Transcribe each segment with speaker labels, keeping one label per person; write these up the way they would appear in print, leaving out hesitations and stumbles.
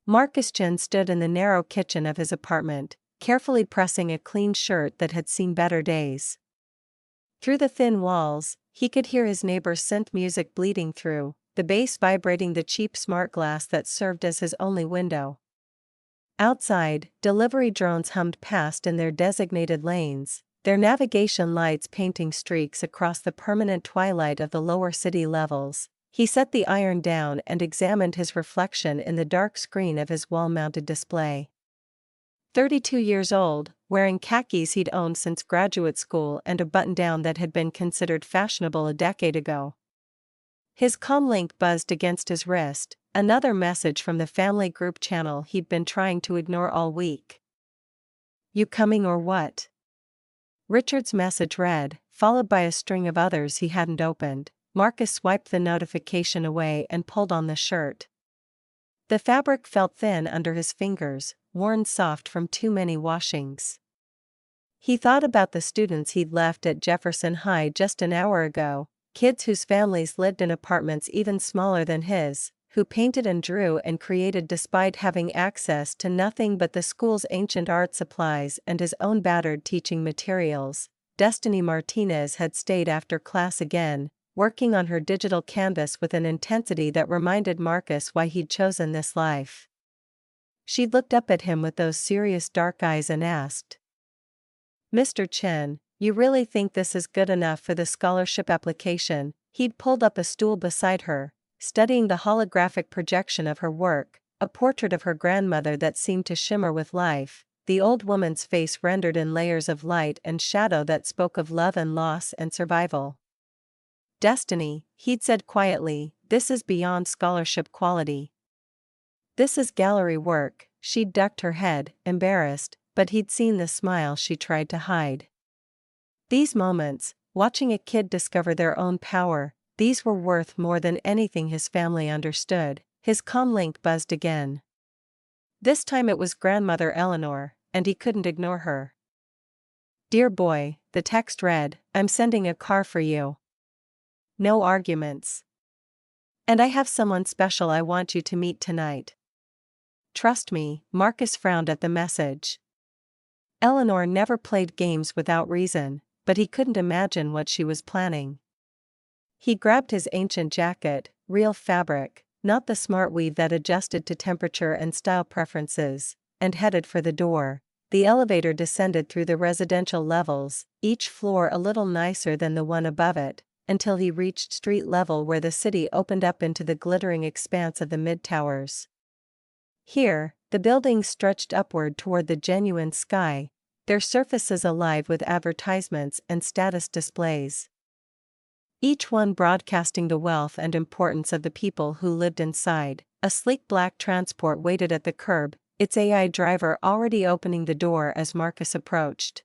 Speaker 1: Marcus Chen stood in the narrow kitchen of his apartment, carefully pressing a clean shirt that had seen better days. Through the thin walls, he could hear his neighbor's synth music bleeding through, the bass vibrating the cheap smart glass that served as his only window. Outside, delivery drones hummed past in their designated lanes, their navigation lights painting streaks across the permanent twilight of the lower city levels. He set the iron down and examined his reflection in the dark screen of his wall-mounted display. 32 years old, wearing khakis he'd owned since graduate school and a button-down that had been considered fashionable a decade ago. His comm link buzzed against his wrist, another message from the family group channel he'd been trying to ignore all week. "You coming or what?" Richard's message read, followed by a string of others he hadn't opened. Marcus swiped the notification away and pulled on the shirt. The fabric felt thin under his fingers, worn soft from too many washings. He thought about the students he'd left at Jefferson High just an hour ago, kids whose families lived in apartments even smaller than his, who painted and drew and created despite having access to nothing but the school's ancient art supplies and his own battered teaching materials. Destiny Martinez had stayed after class again, working on her digital canvas with an intensity that reminded Marcus why he'd chosen this life. She looked up at him with those serious dark eyes and asked, "Mr. Chen, you really think this is good enough for the scholarship application?" He'd pulled up a stool beside her, studying the holographic projection of her work, a portrait of her grandmother that seemed to shimmer with life, the old woman's face rendered in layers of light and shadow that spoke of love and loss and survival. "Destiny," he'd said quietly, "this is beyond scholarship quality. This is gallery work." She'd ducked her head, embarrassed, but he'd seen the smile she tried to hide. These moments, watching a kid discover their own power, these were worth more than anything his family understood. His comm link buzzed again. This time it was grandmother Eleanor, and he couldn't ignore her. "Dear boy," the text read, "I'm sending a car for you. No arguments. And I have someone special I want you to meet tonight. Trust me." Marcus frowned at the message. Eleanor never played games without reason, but he couldn't imagine what she was planning. He grabbed his ancient jacket, real fabric, not the smart weave that adjusted to temperature and style preferences, and headed for the door. The elevator descended through the residential levels, each floor a little nicer than the one above it, until he reached street level where the city opened up into the glittering expanse of the mid-towers. Here, the buildings stretched upward toward the genuine sky, their surfaces alive with advertisements and status displays. Each one broadcasting the wealth and importance of the people who lived inside. A sleek black transport waited at the curb, its AI driver already opening the door as Marcus approached.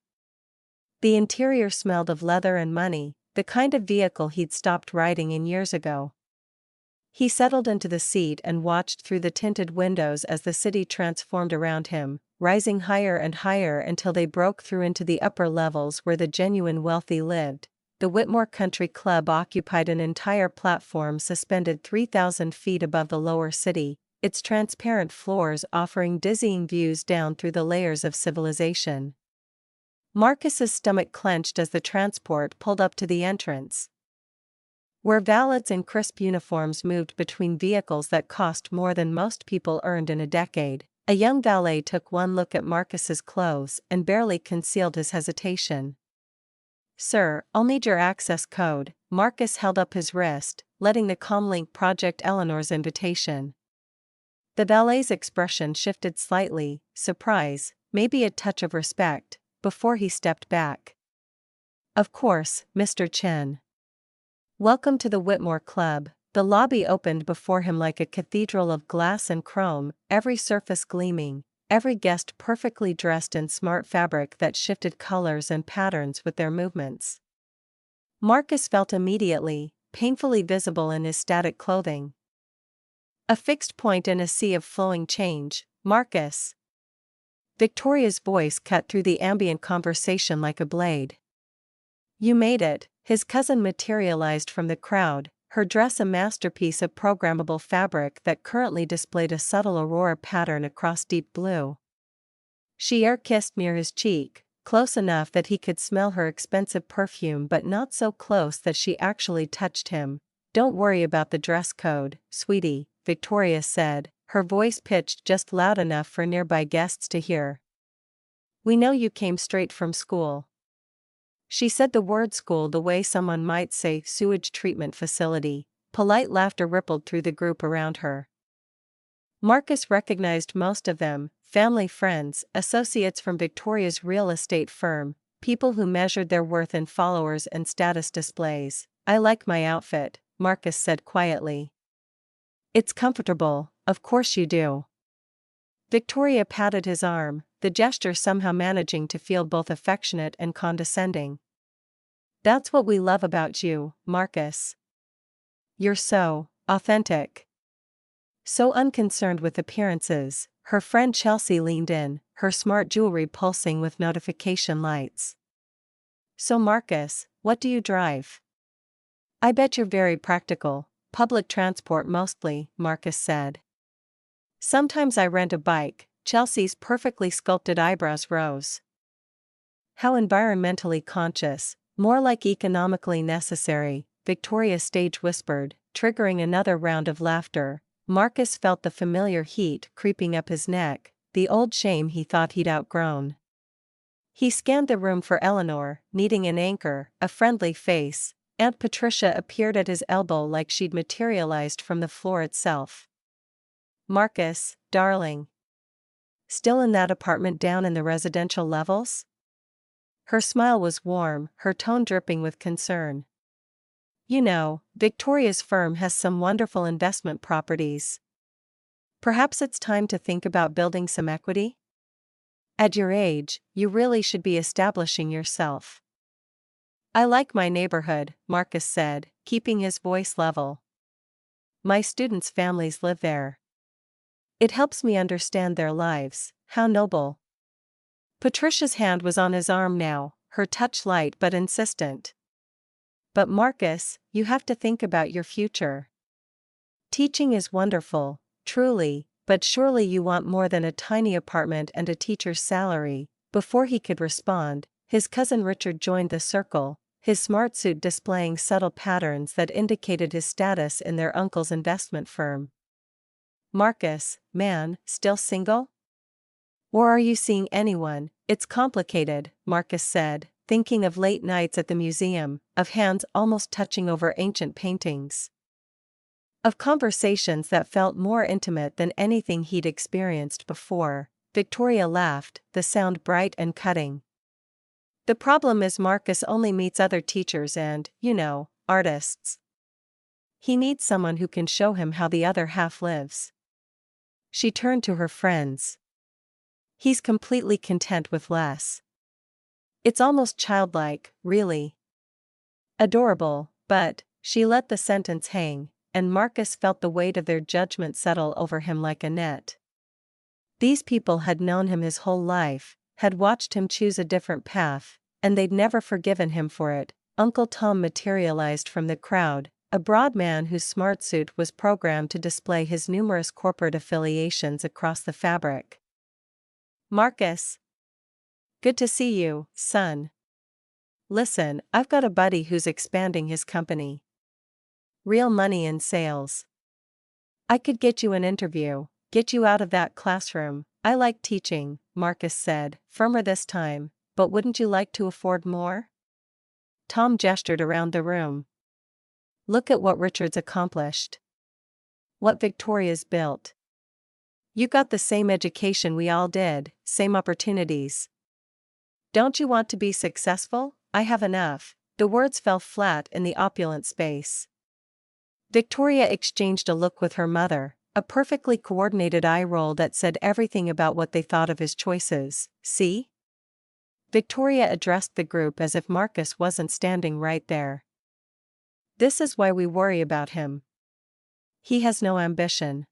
Speaker 1: The interior smelled of leather and money, the kind of vehicle he'd stopped riding in years ago. He settled into the seat and watched through the tinted windows as the city transformed around him, rising higher and higher until they broke through into the upper levels where the genuine wealthy lived. The Whitmore Country Club occupied an entire platform suspended 3,000 feet above the lower city, its transparent floors offering dizzying views down through the layers of civilization. Marcus's stomach clenched as the transport pulled up to the entrance, where valets in crisp uniforms moved between vehicles that cost more than most people earned in a decade. A young valet took one look at Marcus's clothes and barely concealed his hesitation. "Sir, I'll need your access code." Marcus held up his wrist, letting the comlink project Eleanor's invitation. The valet's expression shifted slightly, surprise, maybe a touch of respect, before he stepped back. "Of course, Mr. Chen. Welcome to the Whitmore Club." The lobby opened before him like a cathedral of glass and chrome, every surface gleaming, every guest perfectly dressed in smart fabric that shifted colors and patterns with their movements. Marcus felt immediately, painfully visible in his static clothing. A fixed point in a sea of flowing change. "Marcus." Victoria's voice cut through the ambient conversation like a blade. "You made it." His cousin materialized from the crowd, her dress a masterpiece of programmable fabric that currently displayed a subtle aurora pattern across deep blue. She air-kissed near his cheek, close enough that he could smell her expensive perfume but not so close that she actually touched him. "Don't worry about the dress code, sweetie," Victoria said, her voice pitched just loud enough for nearby guests to hear. "We know you came straight from school." She said the word school the way someone might say sewage treatment facility. Polite laughter rippled through the group around her. Marcus recognized most of them: family, friends, associates from Victoria's real estate firm, people who measured their worth in followers and status displays. "I like my outfit," Marcus said quietly. "It's comfortable, of course you do." Victoria patted his arm, the gesture somehow managing to feel both affectionate and condescending. "That's what we love about you, Marcus. You're so authentic. So unconcerned with appearances." Her friend Chelsea leaned in, her smart jewelry pulsing with notification lights. "So Marcus, what do you drive?" "I bet you're very practical. Public transport mostly," Marcus said. "Sometimes I rent a bike." Chelsea's perfectly sculpted eyebrows rose. "How environmentally conscious, more like economically necessary," Victoria stage whispered, triggering another round of laughter. Marcus felt the familiar heat creeping up his neck, the old shame he thought he'd outgrown. He scanned the room for Eleanor, needing an anchor, a friendly face. Aunt Patricia appeared at his elbow like she'd materialized from the floor itself. "Marcus, darling. Still in that apartment down in the residential levels?" Her smile was warm, her tone dripping with concern. "You know, Victoria's firm has some wonderful investment properties. Perhaps it's time to think about building some equity? At your age, you really should be establishing yourself." "I like my neighborhood," Marcus said, keeping his voice level. "My students' families live there. It helps me understand their lives." "How noble." Patricia's hand was on his arm now, her touch light but insistent. "But Marcus, you have to think about your future. Teaching is wonderful, truly, but surely you want more than a tiny apartment and a teacher's salary." Before he could respond, his cousin Richard joined the circle, his smart suit displaying subtle patterns that indicated his status in their uncle's investment firm. "Marcus, man, still single? Or are you seeing anyone?" "It's complicated," Marcus said, thinking of late nights at the museum, of hands almost touching over ancient paintings. Of conversations that felt more intimate than anything he'd experienced before. Victoria laughed, the sound bright and cutting. "The problem is Marcus only meets other teachers and, artists. He needs someone who can show him how the other half lives." She turned to her friends. "He's completely content with less. It's almost childlike, really. Adorable, but," she let the sentence hang, and Marcus felt the weight of their judgment settle over him like a net. These people had known him his whole life, had watched him choose a different path, and they'd never forgiven him for it. Uncle Tom materialized from the crowd, a broad man whose smart suit was programmed to display his numerous corporate affiliations across the fabric. "Marcus. Good to see you, son. Listen, I've got a buddy who's expanding his company. Real money in sales. I could get you an interview, get you out of that classroom." "I like teaching," Marcus said, firmer this time, "but wouldn't you like to afford more?" Tom gestured around the room. "Look at what Richard's accomplished. What Victoria's built. You got the same education we all did, same opportunities. Don't you want to be successful?" "I have enough." The words fell flat in the opulent space. Victoria exchanged a look with her mother, a perfectly coordinated eye roll that said everything about what they thought of his choices. "See?" Victoria addressed the group as if Marcus wasn't standing right there. "This is why we worry about him. He has no ambition.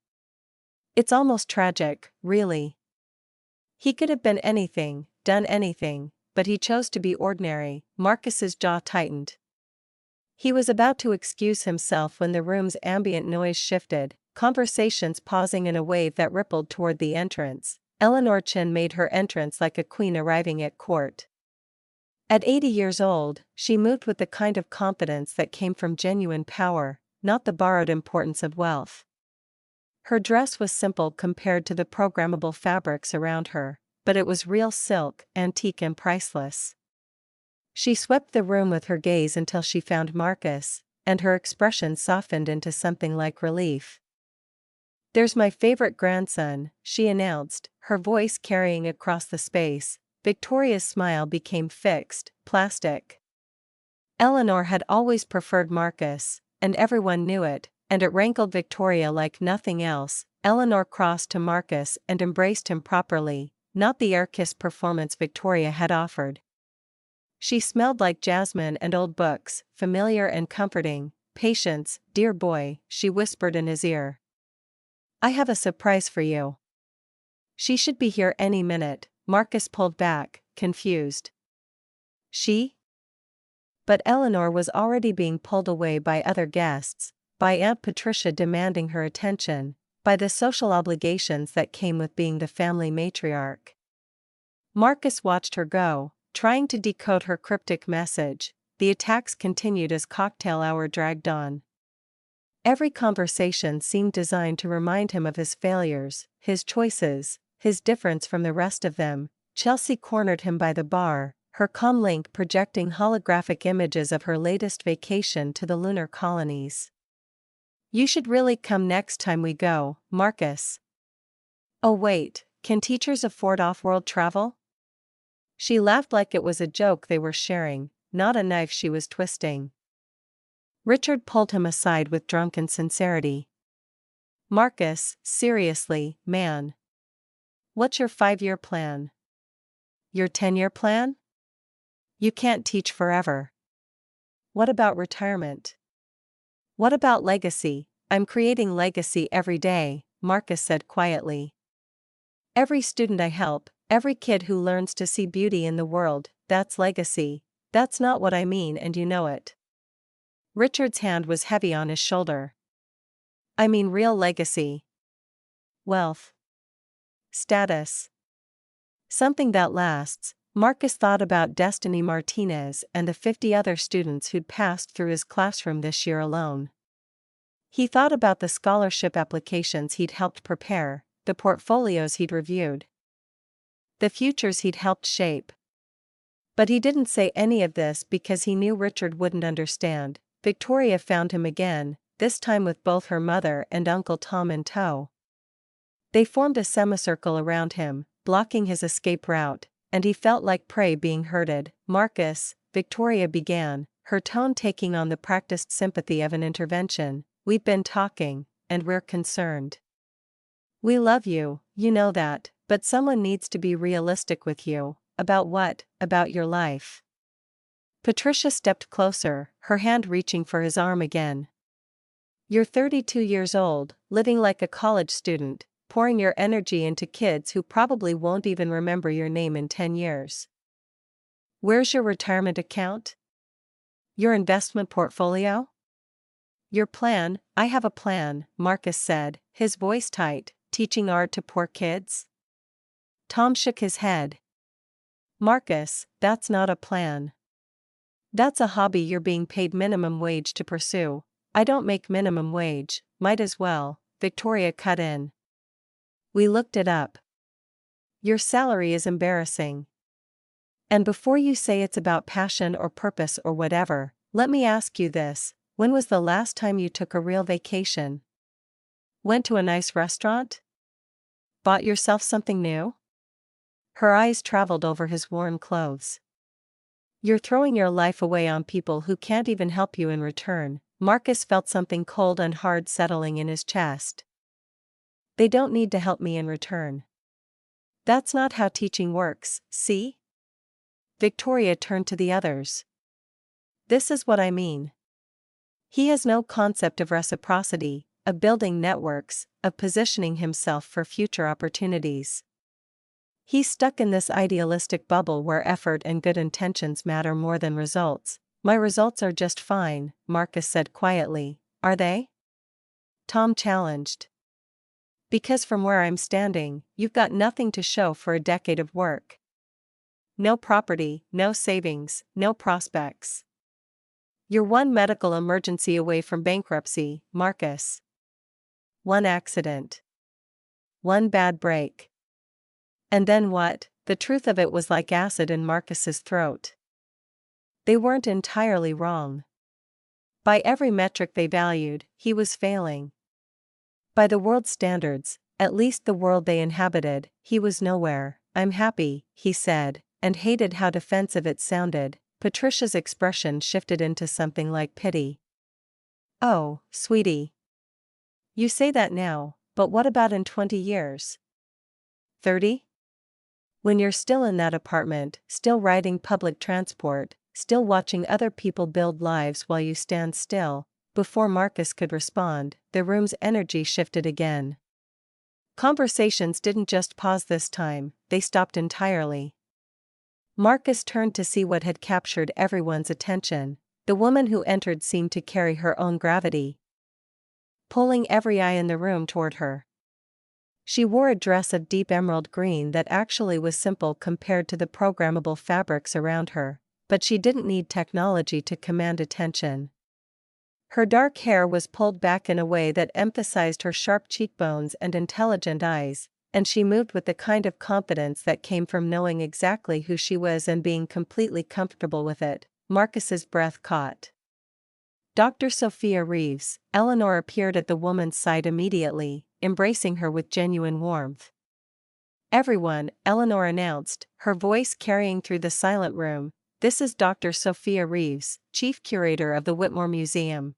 Speaker 1: It's almost tragic, really. He could have been anything, done anything, but he chose to be ordinary." Marcus's jaw tightened. He was about to excuse himself when the room's ambient noise shifted, conversations pausing in a wave that rippled toward the entrance. Eleanor Chen made her entrance like a queen arriving at court. At 80 years old, she moved with the kind of confidence that came from genuine power, not the borrowed importance of wealth. Her dress was simple compared to the programmable fabrics around her, but it was real silk, antique and priceless. She swept the room with her gaze until she found Marcus, and her expression softened into something like relief. "There's my favorite grandson," she announced, her voice carrying across the space. Victoria's smile became fixed, plastic. Eleanor had always preferred Marcus, and everyone knew it, and it rankled Victoria like nothing else. Eleanor crossed to Marcus and embraced him properly, not the air-kiss performance Victoria had offered. She smelled like jasmine and old books, familiar and comforting. "Patience, dear boy," she whispered in his ear. "I have a surprise for you." "She should be here any minute," Marcus pulled back, confused. "She?" But Eleanor was already being pulled away by other guests, by Aunt Patricia demanding her attention, by the social obligations that came with being the family matriarch. Marcus watched her go, trying to decode her cryptic message. The attacks continued as cocktail hour dragged on. Every conversation seemed designed to remind him of his failures, his choices, his difference from the rest of them. Chelsea cornered him by the bar, her comlink projecting holographic images of her latest vacation to the lunar colonies. "You should really come next time we go, Marcus." "Oh wait, can teachers afford off-world travel?" She laughed like it was a joke they were sharing, not a knife she was twisting. Richard pulled him aside with drunken sincerity. "Marcus, seriously, man. What's your 5-year plan? Your 10-year plan? You can't teach forever. What about retirement? What about legacy?" "I'm creating legacy every day," Marcus said quietly. "Every student I help, every kid who learns to see beauty in the world, that's legacy." "That's not what I mean, and you know it." Richard's hand was heavy on his shoulder. "I mean real legacy. Wealth. Status. Something that lasts." Marcus thought about Destiny Martinez and the 50 other students who'd passed through his classroom this year alone. He thought about the scholarship applications he'd helped prepare, the portfolios he'd reviewed, the futures he'd helped shape. But he didn't say any of this because he knew Richard wouldn't understand. Victoria found him again, this time with both her mother and Uncle Tom in tow. They formed a semicircle around him, blocking his escape route, and he felt like prey being herded. "Marcus," Victoria began, her tone taking on the practiced sympathy of an intervention, "we've been talking, and we're concerned. We love you, you know that, but someone needs to be realistic with you." "About what?" "About your life." Patricia stepped closer, her hand reaching for his arm again. "You're 32 years old, living like a college student, pouring your energy into kids who probably won't even remember your name in 10 years. Where's your retirement account? Your investment portfolio? Your plan?" "I have a plan," Marcus said, his voice tight. "Teaching art to poor kids?" Tom shook his head. "Marcus, that's not a plan. That's a hobby you're being paid minimum wage to pursue." "I don't make minimum wage, might as well," Victoria cut in. "We looked it up. Your salary is embarrassing. And before you say it's about passion or purpose or whatever, let me ask you this: when was the last time you took a real vacation? Went to a nice restaurant? Bought yourself something new?" Her eyes traveled over his worn clothes. "You're throwing your life away on people who can't even help you in return." Marcus felt something cold and hard settling in his chest. "They don't need to help me in return. That's not how teaching works, see?" Victoria turned to the others. "This is what I mean. He has no concept of reciprocity, of building networks, of positioning himself for future opportunities. He's stuck in this idealistic bubble where effort and good intentions matter more than results. My results are just fine, Marcus said quietly. Are they? Tom challenged. Because from where I'm standing, you've got nothing to show for a decade of work. No property, no savings, no prospects. You're one medical emergency away from bankruptcy, Marcus. One accident. One bad break. And then what? The truth of it was like acid in Marcus's throat. They weren't entirely wrong. By every metric they valued, he was failing. By the world's standards, at least the world they inhabited, he was nowhere. I'm happy, he said, and hated how defensive it sounded. Patricia's expression shifted into something like pity. Oh, sweetie. You say that now, but what about in 20 years? 30? When you're still in that apartment, still riding public transport, still watching other people build lives while you stand still. Before Marcus could respond, the room's energy shifted again. Conversations didn't just pause this time, they stopped entirely. Marcus turned to see what had captured everyone's attention. The woman who entered seemed to carry her own gravity, pulling every eye in the room toward her. She wore a dress of deep emerald green that actually was simple compared to the programmable fabrics around her, but she didn't need technology to command attention. Her dark hair was pulled back in a way that emphasized her sharp cheekbones and intelligent eyes, and she moved with the kind of confidence that came from knowing exactly who she was and being completely comfortable with it. Marcus's breath caught. Dr. Sophia Reeves. Eleanor appeared at the woman's side immediately, embracing her with genuine warmth. Everyone, Eleanor announced, her voice carrying through the silent room, this is Dr. Sophia Reeves, Chief Curator of the Whitmore Museum.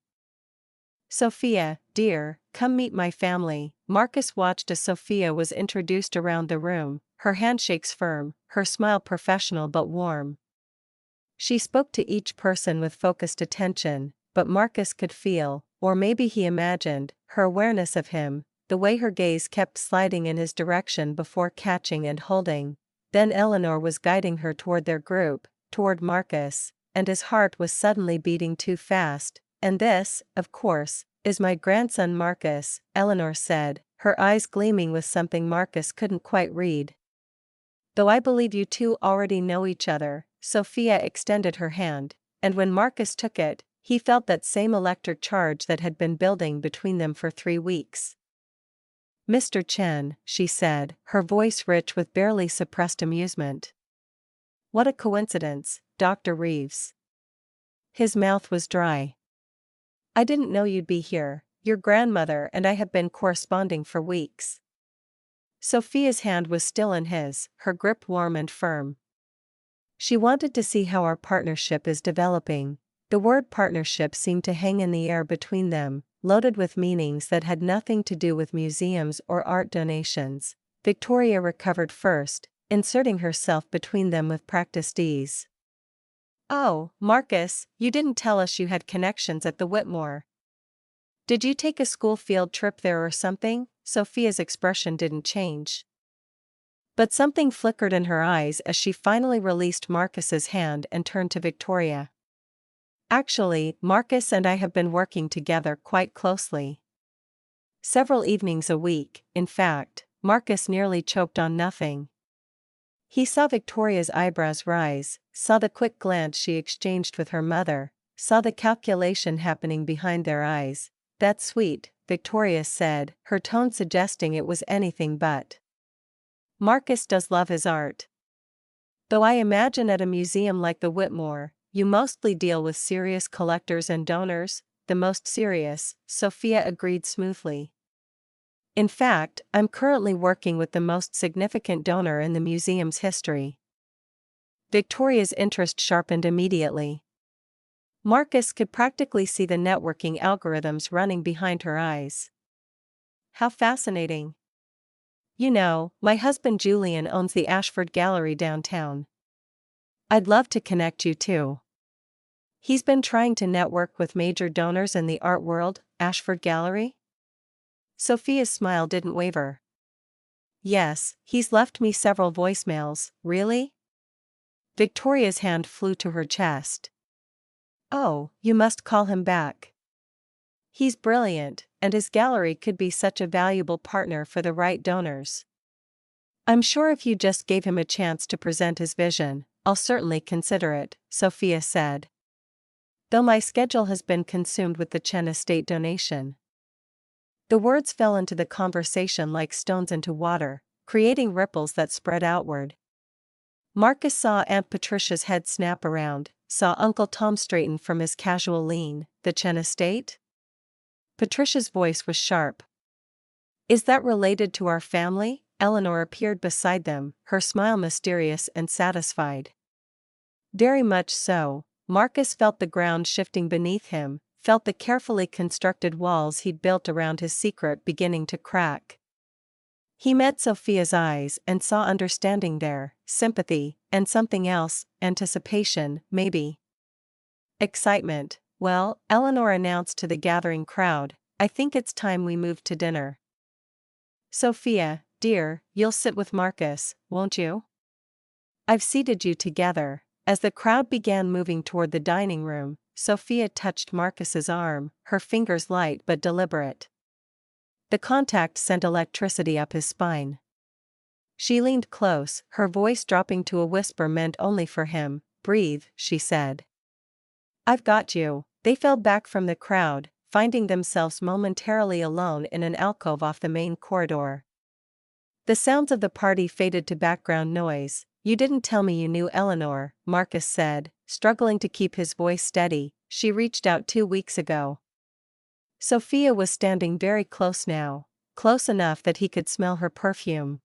Speaker 1: Sophia, dear, come meet my family. Marcus watched as Sophia was introduced around the room, her handshakes firm, her smile professional but warm. She spoke to each person with focused attention, but Marcus could feel, or maybe he imagined, her awareness of him, the way her gaze kept sliding in his direction before catching and holding. Then Eleanor was guiding her toward their group, toward Marcus, and his heart was suddenly beating too fast. And this, of course, is my grandson Marcus, Eleanor said, her eyes gleaming with something Marcus couldn't quite read. Though I believe you two already know each other, Sophia extended her hand, and when Marcus took it, he felt that same electric charge that had been building between them for 3 weeks. Mr. Chen, she said, her voice rich with barely suppressed amusement. What a coincidence, Dr. Reeves. His mouth was dry. I didn't know you'd be here. Your grandmother and I have been corresponding for weeks. Sophia's hand was still in his, her grip warm and firm. She wanted to see how our partnership is developing. The word partnership seemed to hang in the air between them, loaded with meanings that had nothing to do with museums or art donations. Victoria recovered first, inserting herself between them with practiced ease. Oh, Marcus, you didn't tell us you had connections at the Whitmore. Did you take a school field trip there or something? Sophia's expression didn't change. But something flickered in her eyes as she finally released Marcus's hand and turned to Victoria. Actually, Marcus and I have been working together quite closely. Several evenings a week, in fact. Marcus nearly choked on nothing. He saw Victoria's eyebrows rise, saw the quick glance she exchanged with her mother, saw the calculation happening behind their eyes. That's sweet, Victoria said, her tone suggesting it was anything but. Marcus does love his art. Though I imagine at a museum like the Whitmore, you mostly deal with serious collectors and donors. The most serious, Sophia agreed smoothly. In fact, I'm currently working with the most significant donor in the museum's history. Victoria's interest sharpened immediately. Marcus could practically see the networking algorithms running behind her eyes. How fascinating. You know, my husband Julian owns the Ashford Gallery downtown. I'd love to connect you too. He's been trying to network with major donors in the art world. Ashford Gallery? Sophia's smile didn't waver. Yes, he's left me several voicemails. Really? Victoria's hand flew to her chest. Oh, you must call him back. He's brilliant, and his gallery could be such a valuable partner for the right donors. I'm sure if you just gave him a chance to present his vision, I'll certainly consider it, Sophia said. Though my schedule has been consumed with the Chen estate donation. The words fell into the conversation like stones into water, creating ripples that spread outward. Marcus saw Aunt Patricia's head snap around, saw Uncle Tom straighten from his casual lean. The Chen estate? Patricia's voice was sharp. Is that related to our family? Eleanor appeared beside them, her smile mysterious and satisfied. Very much so. Marcus felt the ground shifting beneath him, felt the carefully constructed walls he'd built around his secret beginning to crack. He met Sophia's eyes and saw understanding there, sympathy, and something else, anticipation, maybe. Excitement. Well, Eleanor announced to the gathering crowd, I think it's time we moved to dinner. Sophia, dear, you'll sit with Marcus, won't you? I've seated you together. As the crowd began moving toward the dining room, Sophia touched Marcus's arm, her fingers light but deliberate. The contact sent electricity up his spine. She leaned close, her voice dropping to a whisper meant only for him. Breathe, she said. I've got you. They fell back from the crowd, finding themselves momentarily alone in an alcove off the main corridor. The sounds of the party faded to background noise. You didn't tell me you knew Eleanor, Marcus said, struggling to keep his voice steady. She reached out 2 weeks ago. Sophia was standing very close now, close enough that he could smell her perfume.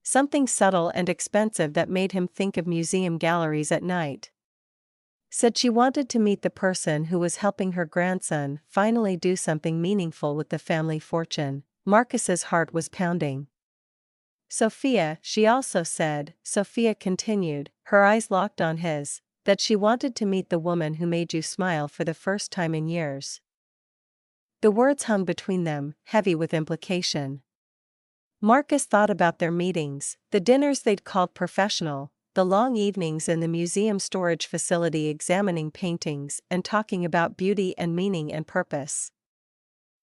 Speaker 1: Something subtle and expensive that made him think of museum galleries at night. Said she wanted to meet the person who was helping her grandson finally do something meaningful with the family fortune. Marcus's heart was pounding. Sophia, she also said, Sophia continued, her eyes locked on his, that she wanted to meet the woman who made you smile for the first time in years. The words hung between them, heavy with implication. Marcus thought about their meetings, the dinners they'd called professional, the long evenings in the museum storage facility examining paintings and talking about beauty and meaning and purpose.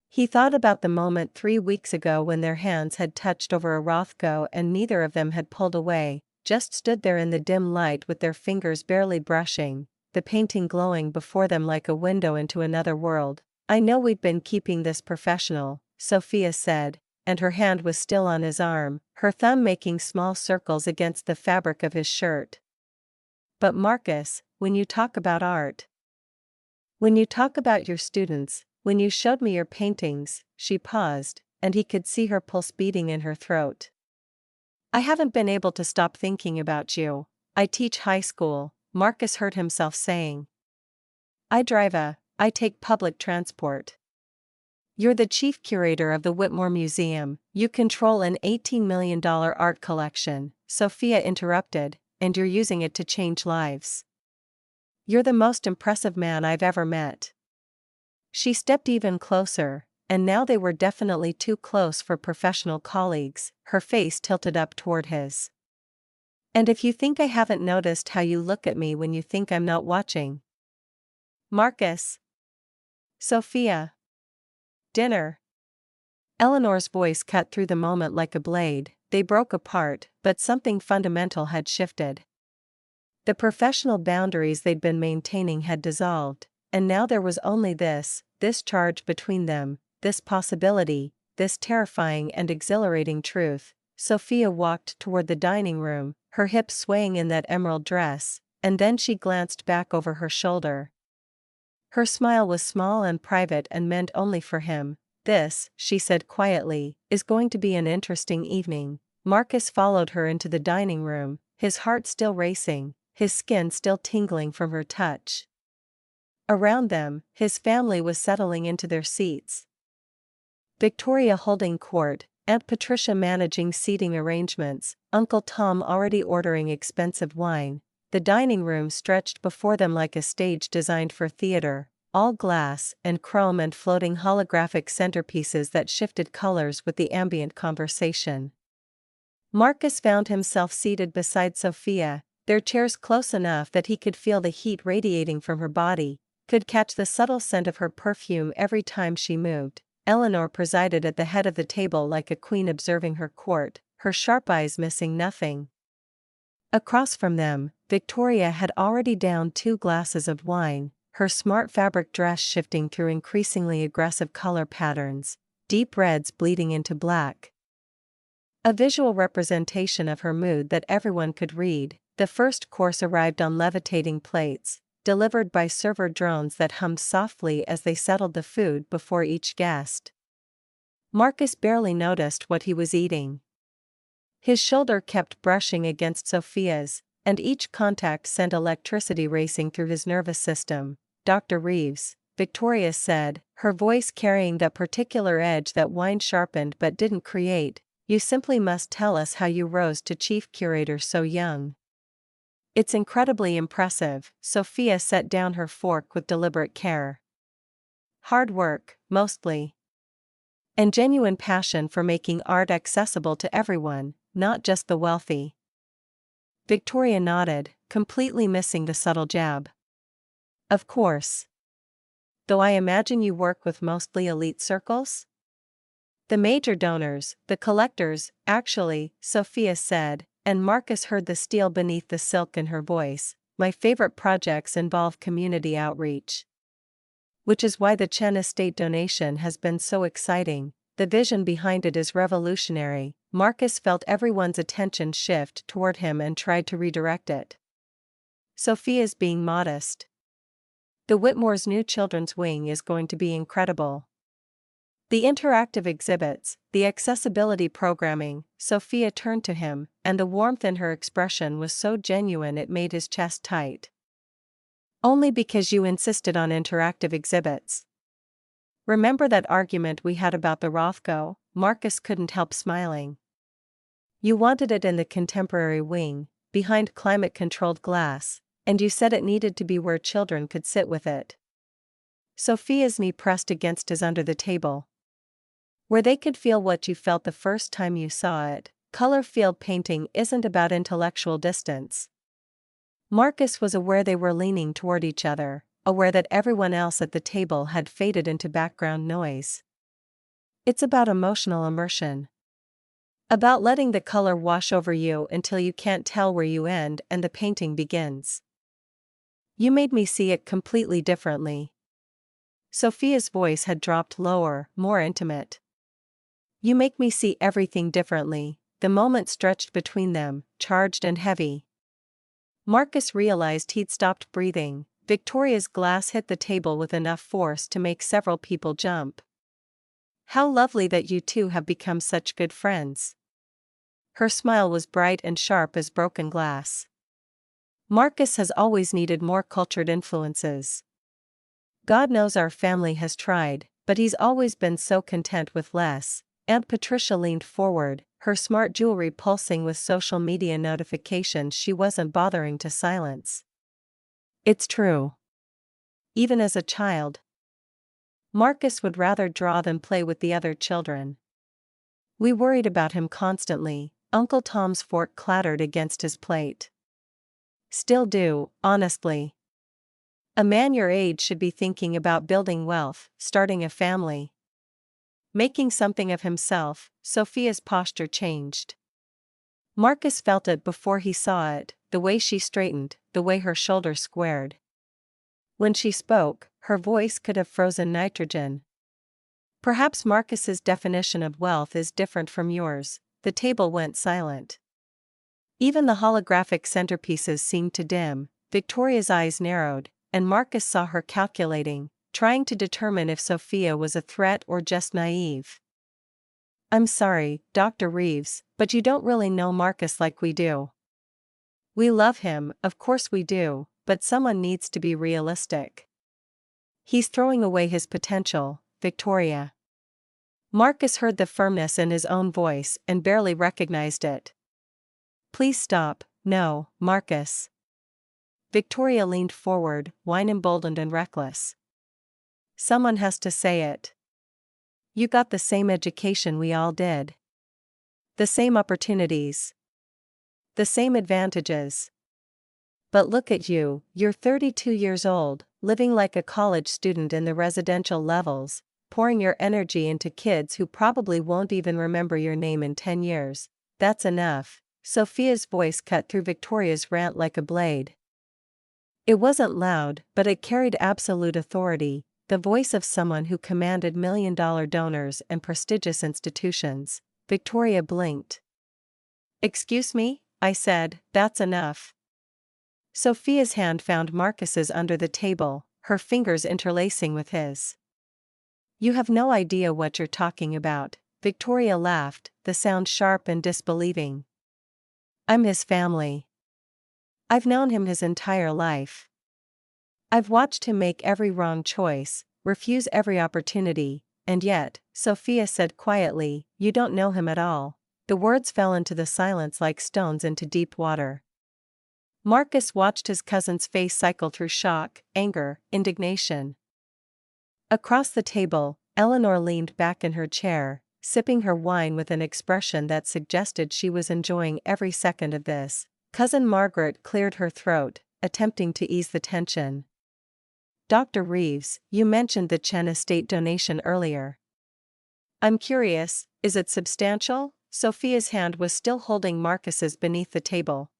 Speaker 1: He thought about the moment 3 weeks ago when their hands had touched over a Rothko and neither of them had pulled away, just stood there in the dim light with their fingers barely brushing, the painting glowing before them like a window into another world. I know we've been keeping this professional, Sophia said, and her hand was still on his arm, her thumb making small circles against the fabric of his shirt. But Marcus, when you talk about art, when you talk about your students, when you showed me your paintings, she paused, and he could see her pulse beating in her throat. I haven't been able to stop thinking about you. I teach high school, Marcus heard himself saying. I take public transport. You're the chief curator of the Whitmore Museum, you control an $18 million art collection, Sophia interrupted, and you're using it to change lives. You're the most impressive man I've ever met. She stepped even closer, and now they were definitely too close for professional colleagues, her face tilted up toward his. And if you think I haven't noticed how you look at me when you think I'm not watching. Marcus. Sophia. Dinner. Eleanor's voice cut through the moment like a blade. They broke apart, but something fundamental had shifted. The professional boundaries they'd been maintaining had dissolved, and now there was only this charge between them, this possibility, this terrifying and exhilarating truth. Sophia walked toward the dining room, her hips swaying in that emerald dress, and then she glanced back over her shoulder. Her smile was small and private and meant only for him. This, she said quietly, is going to be an interesting evening. Marcus followed her into the dining room, his heart still racing, his skin still tingling from her touch. Around them, his family was settling into their seats. Victoria holding court, Aunt Patricia managing seating arrangements, Uncle Tom already ordering expensive wine. The dining room stretched before them like a stage designed for theater, all glass and chrome and floating holographic centerpieces that shifted colors with the ambient conversation. Marcus found himself seated beside Sophia, their chairs close enough that he could feel the heat radiating from her body, could catch the subtle scent of her perfume every time she moved. Eleanor presided at the head of the table like a queen observing her court, her sharp eyes missing nothing. Across from them, Victoria had already downed 2 glasses of wine, her smart fabric dress shifting through increasingly aggressive color patterns, deep reds bleeding into black. A visual representation of her mood that everyone could read. The first course arrived on levitating plates, delivered by server drones that hummed softly as they settled the food before each guest. Marcus barely noticed what he was eating. His shoulder kept brushing against Sophia's, and each contact sent electricity racing through his nervous system. "Dr. Reeves," Victoria said, her voice carrying that particular edge that wine sharpened but didn't create, "you simply must tell us how you rose to chief curator so young." "It's incredibly impressive," Sophia set down her fork with deliberate care. "Hard work, mostly. And genuine passion for making art accessible to everyone, not just the wealthy." Victoria nodded, completely missing the subtle jab. "Of course. Though I imagine you work with mostly elite circles?" "The major donors, the collectors, actually," Sophia said, and Marcus heard the steel beneath the silk in her voice. "My favorite projects involve community outreach. Which is why the Chen estate donation has been so exciting. The vision behind it is revolutionary." Marcus felt everyone's attention shift toward him and tried to redirect it. "Sophia's being modest. The Whitmore's new children's wing is going to be incredible. The interactive exhibits, the accessibility programming." Sophia turned to him, and the warmth in her expression was so genuine it made his chest tight. "Only because you insisted on interactive exhibits. Remember that argument we had about the Rothko?" Marcus couldn't help smiling. "You wanted it in the contemporary wing, behind climate-controlled glass, and you said it needed to be where children could sit with it." Sophia's knee pressed against his under the table. "Where they could feel what you felt the first time you saw it." Color field painting isn't about intellectual distance. Marcus was aware they were leaning toward each other, aware that everyone else at the table had faded into background noise. It's about emotional immersion. About letting the color wash over you until you can't tell where you end and the painting begins. "You made me see it completely differently." Sophia's voice had dropped lower, more intimate. "You make me see everything differently." The moment stretched between them, charged and heavy. Marcus realized he'd stopped breathing. Victoria's glass hit the table with enough force to make several people jump. "How lovely that you two have become such good friends." Her smile was bright and sharp as broken glass. "Marcus has always needed more cultured influences. God knows our family has tried, but he's always been so content with less." Aunt Patricia leaned forward, her smart jewelry pulsing with social media notifications she wasn't bothering to silence. "It's true. Even as a child, Marcus would rather draw than play with the other children. We worried about him constantly." Uncle Tom's fork clattered against his plate. "Still do, honestly. A man your age should be thinking about building wealth, starting a family. Making something of himself." Sophia's posture changed. Marcus felt it before he saw it, the way she straightened, the way her shoulders squared. When she spoke, her voice could have frozen nitrogen. "Perhaps Marcus's definition of wealth is different from yours." The table went silent. Even the holographic centerpieces seemed to dim. Victoria's eyes narrowed, and Marcus saw her calculating, trying to determine if Sophia was a threat or just naive. "I'm sorry, Dr. Reeves, but you don't really know Marcus like we do. We love him, of course we do, but someone needs to be realistic. He's throwing away his potential." Victoria. Marcus heard the firmness in his own voice and barely recognized it. "Please stop." "No, Marcus." Victoria leaned forward, wine-emboldened and reckless. "Someone has to say it. You got the same education we all did. The same opportunities. The same advantages. But look at you, you're 32 years old, living like a college student in the residential levels, pouring your energy into kids who probably won't even remember your name in 10 years. That's enough. Sophia's voice cut through Victoria's rant like a blade. It wasn't loud, but it carried absolute authority, the voice of someone who commanded million-dollar donors and prestigious institutions. Victoria blinked. "Excuse me?" I said, "that's enough." Sophia's hand found Marcus's under the table, her fingers interlacing with his. "You have no idea what you're talking about," Victoria laughed, the sound sharp and disbelieving. "I'm his family. I've known him his entire life. I've watched him make every wrong choice, refuse every opportunity, and yet," Sophia said quietly, "you don't know him at all." The words fell into the silence like stones into deep water. Marcus watched his cousin's face cycle through shock, anger, indignation. Across the table, Eleanor leaned back in her chair, sipping her wine with an expression that suggested she was enjoying every second of this. Cousin Margaret cleared her throat, attempting to ease the tension. "Dr. Reeves, you mentioned the Chen estate donation earlier. I'm curious, is it substantial?" Sophia's hand was still holding Marcus's beneath the table.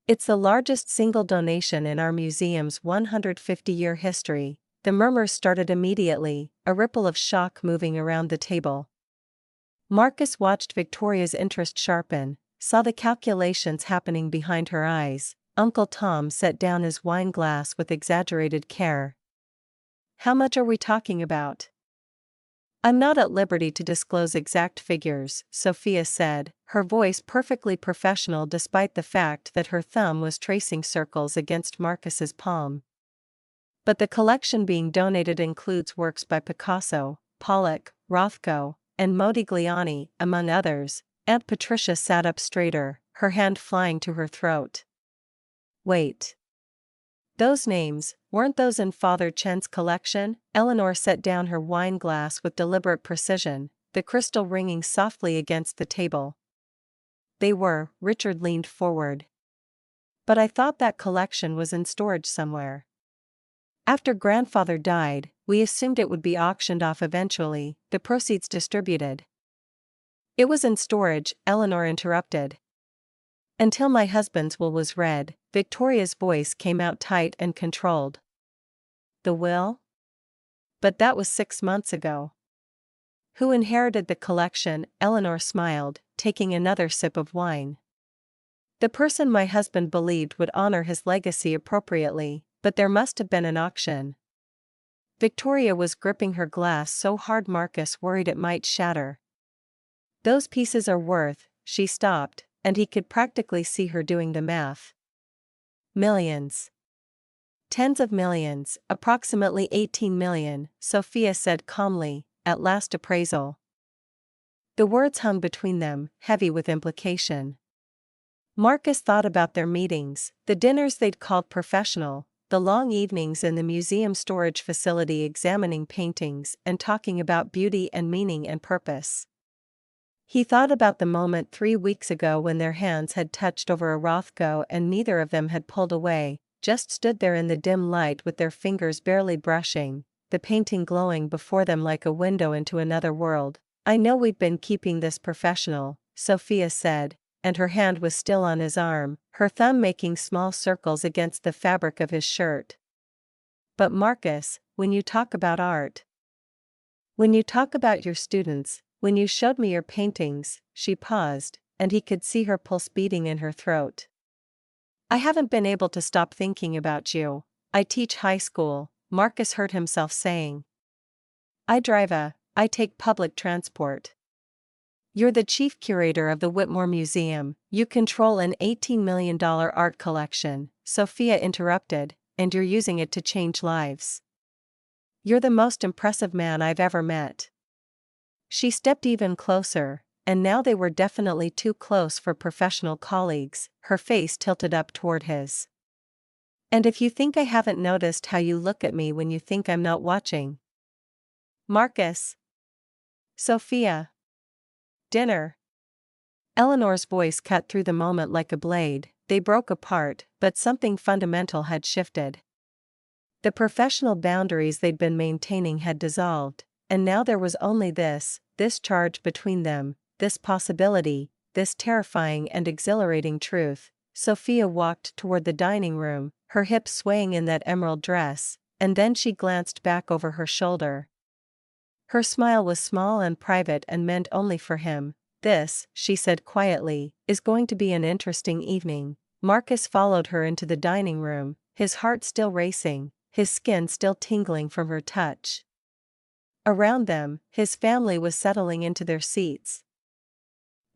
Speaker 1: "It's the largest single donation in our museum's 150-year history." The murmurs started immediately, a ripple of shock moving around the table. Marcus watched Victoria's interest sharpen, saw the calculations happening behind her eyes. Uncle Tom set down his wine glass with exaggerated care. "How much are we talking about?" "I'm not at liberty to disclose exact figures," Sophia said, her voice perfectly professional despite the fact that her thumb was tracing circles against Marcus's palm. "But the collection being donated includes works by Picasso, Pollock, Rothko, and Modigliani, among others." Aunt Patricia sat up straighter, her hand flying to her throat. "Wait. Those names, weren't those in Father Chen's collection?" Eleanor set down her wine glass with deliberate precision, the crystal ringing softly against the table. "They were." Richard leaned forward. "But I thought that collection was in storage somewhere. After grandfather died, we assumed it would be auctioned off eventually, the proceeds distributed." "It was in storage," Eleanor interrupted. "Until my husband's will was read." Victoria's voice came out tight and controlled. "The will? But that was 6 months ago." "Who inherited the collection?" Eleanor smiled, taking another sip of wine. "The person my husband believed would honor his legacy appropriately, but there must have been an auction." Victoria was gripping her glass so hard Marcus worried it might shatter. "Those pieces are worth." She stopped, and he could practically see her doing the math. "Millions. Tens of millions, approximately 18 million, Sophia said calmly, at last appraisal." The words hung between them, heavy with implication. Marcus thought about their meetings, the dinners they'd called professional, the long evenings in the museum storage facility examining paintings and talking about beauty and meaning and purpose. He thought about the moment 3 weeks ago when their hands had touched over a Rothko and neither of them had pulled away, just stood there in the dim light with their fingers barely brushing, the painting glowing before them like a window into another world. "I know we've been keeping this professional," Sophia said, and her hand was still on his arm, her thumb making small circles against the fabric of his shirt. "But Marcus, when you talk about art, when you talk about your students, when you showed me your paintings," she paused, and he could see her pulse beating in her throat. "I haven't been able to stop thinking about you." "I teach high school," Marcus heard himself saying. I take public transport. You're the chief curator of the Whitmore Museum, you control an $18 million art collection," Sophia interrupted, "and you're using it to change lives. You're the most impressive man I've ever met." She stepped even closer, and now they were definitely too close for professional colleagues, her face tilted up toward his. "And if you think I haven't noticed how you look at me when you think I'm not watching." "Marcus." "Sophia." "Dinner." Eleanor's voice cut through the moment like a blade. they broke apart, but something fundamental had shifted. The professional boundaries they'd been maintaining had dissolved, and now there was only this charge between them, this possibility, this terrifying and exhilarating truth. Sophia walked toward the dining room, her hips swaying in that emerald dress, and then she glanced back over her shoulder. Her smile was small and private and meant only for him. "This," she said quietly, "is going to be an interesting evening." Marcus followed her into the dining room, his heart still racing, his skin still tingling from her touch. Around them, his family was settling into their seats.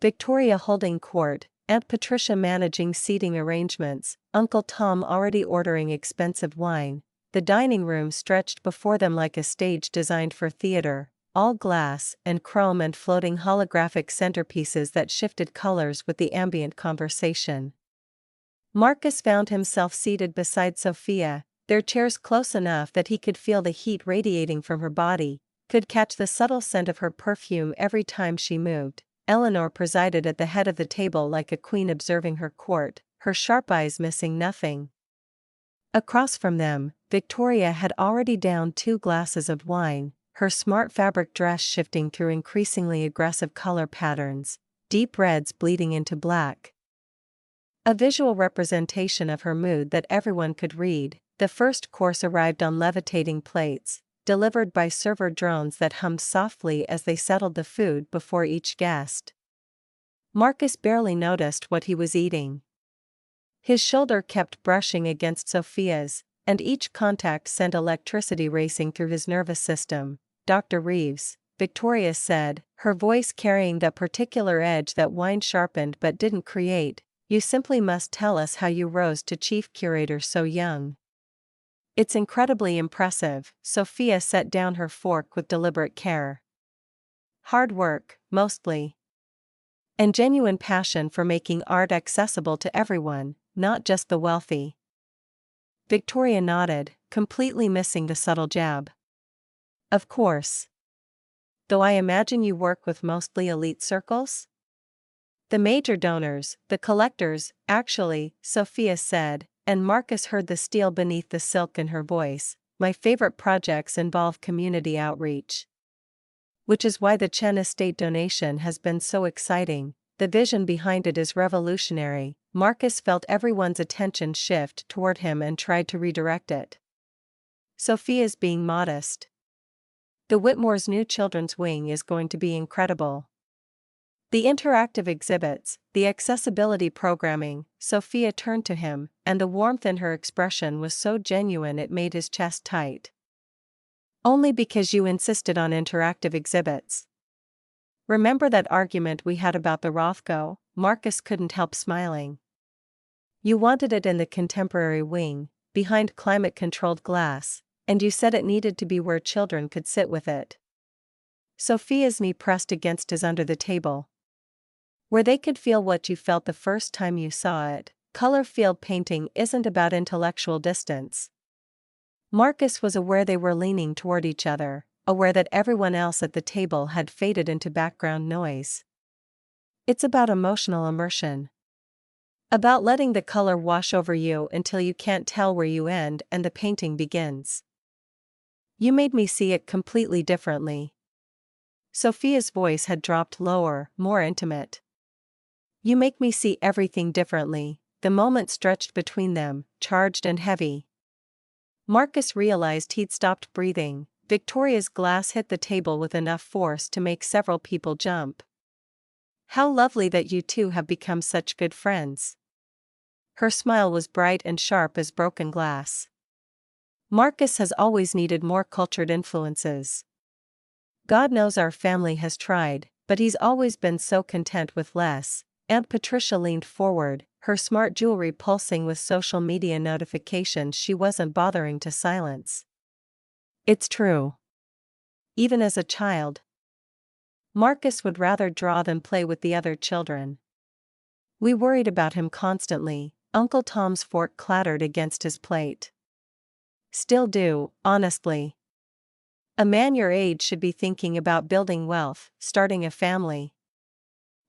Speaker 1: Victoria holding court, Aunt Patricia managing seating arrangements, Uncle Tom already ordering expensive wine. The dining room stretched before them like a stage designed for theater, all glass and chrome and floating holographic centerpieces that shifted colors with the ambient conversation. Marcus found himself seated beside Sophia, their chairs close enough that he could feel the heat radiating from her body, could catch the subtle scent of her perfume every time she moved. Eleanor presided at the head of the table like a queen observing her court, her sharp eyes missing nothing. Across from them, Victoria had already downed 2 glasses of wine, her smart fabric dress shifting through increasingly aggressive color patterns, deep reds bleeding into black. A visual representation of her mood that everyone could read. The first course arrived on levitating plates, delivered by server drones that hummed softly as they settled the food before each guest. Marcus barely noticed what he was eating. His shoulder kept brushing against Sophia's, and each contact sent electricity racing through his nervous system. "Dr. Reeves," Victoria said, her voice carrying that particular edge that wine sharpened but didn't create, "you simply must tell us how you rose to chief curator so young." "It's incredibly impressive," Sophia set down her fork with deliberate care. "Hard work, mostly. And genuine passion for making art accessible to everyone, not just the wealthy." Victoria nodded, completely missing the subtle jab. "Of course. Though I imagine you work with mostly elite circles?" "The major donors, the collectors, actually," Sophia said, and Marcus heard the steel beneath the silk in her voice. "My favorite projects involve community outreach. Which is why the Chen estate donation has been so exciting. The vision behind it is revolutionary." Marcus felt everyone's attention shift toward him and tried to redirect it. "Sophia's being modest. The Whitmore's new children's wing is going to be incredible. The interactive exhibits, the accessibility programming." Sophia turned to him, and the warmth in her expression was so genuine it made his chest tight. "Only because you insisted on interactive exhibits. Remember that argument we had about the Rothko?" Marcus couldn't help smiling. "You wanted it in the contemporary wing, behind climate-controlled glass, and you said it needed to be where children could sit with it." Sophia's knee pressed against his under the table. "Where they could feel what you felt the first time you saw it." Color field painting isn't about intellectual distance. Marcus was aware they were leaning toward each other, aware that everyone else at the table had faded into background noise. It's about emotional immersion. About letting the color wash over you until you can't tell where you end and the painting begins. You made me see it completely differently. Sophia's voice had dropped lower, more intimate. You make me see everything differently. The moment stretched between them, charged and heavy. Marcus realized he'd stopped breathing. Victoria's glass hit the table with enough force to make several people jump. How lovely that you two have become such good friends. Her smile was bright and sharp as broken glass. Marcus has always needed more cultured influences. God knows our family has tried, but he's always been so content with less. Aunt Patricia leaned forward, her smart jewelry pulsing with social media notifications she wasn't bothering to silence. It's true. Even as a child, Marcus would rather draw than play with the other children. We worried about him constantly. Uncle Tom's fork clattered against his plate. Still do, honestly. A man your age should be thinking about building wealth, starting a family.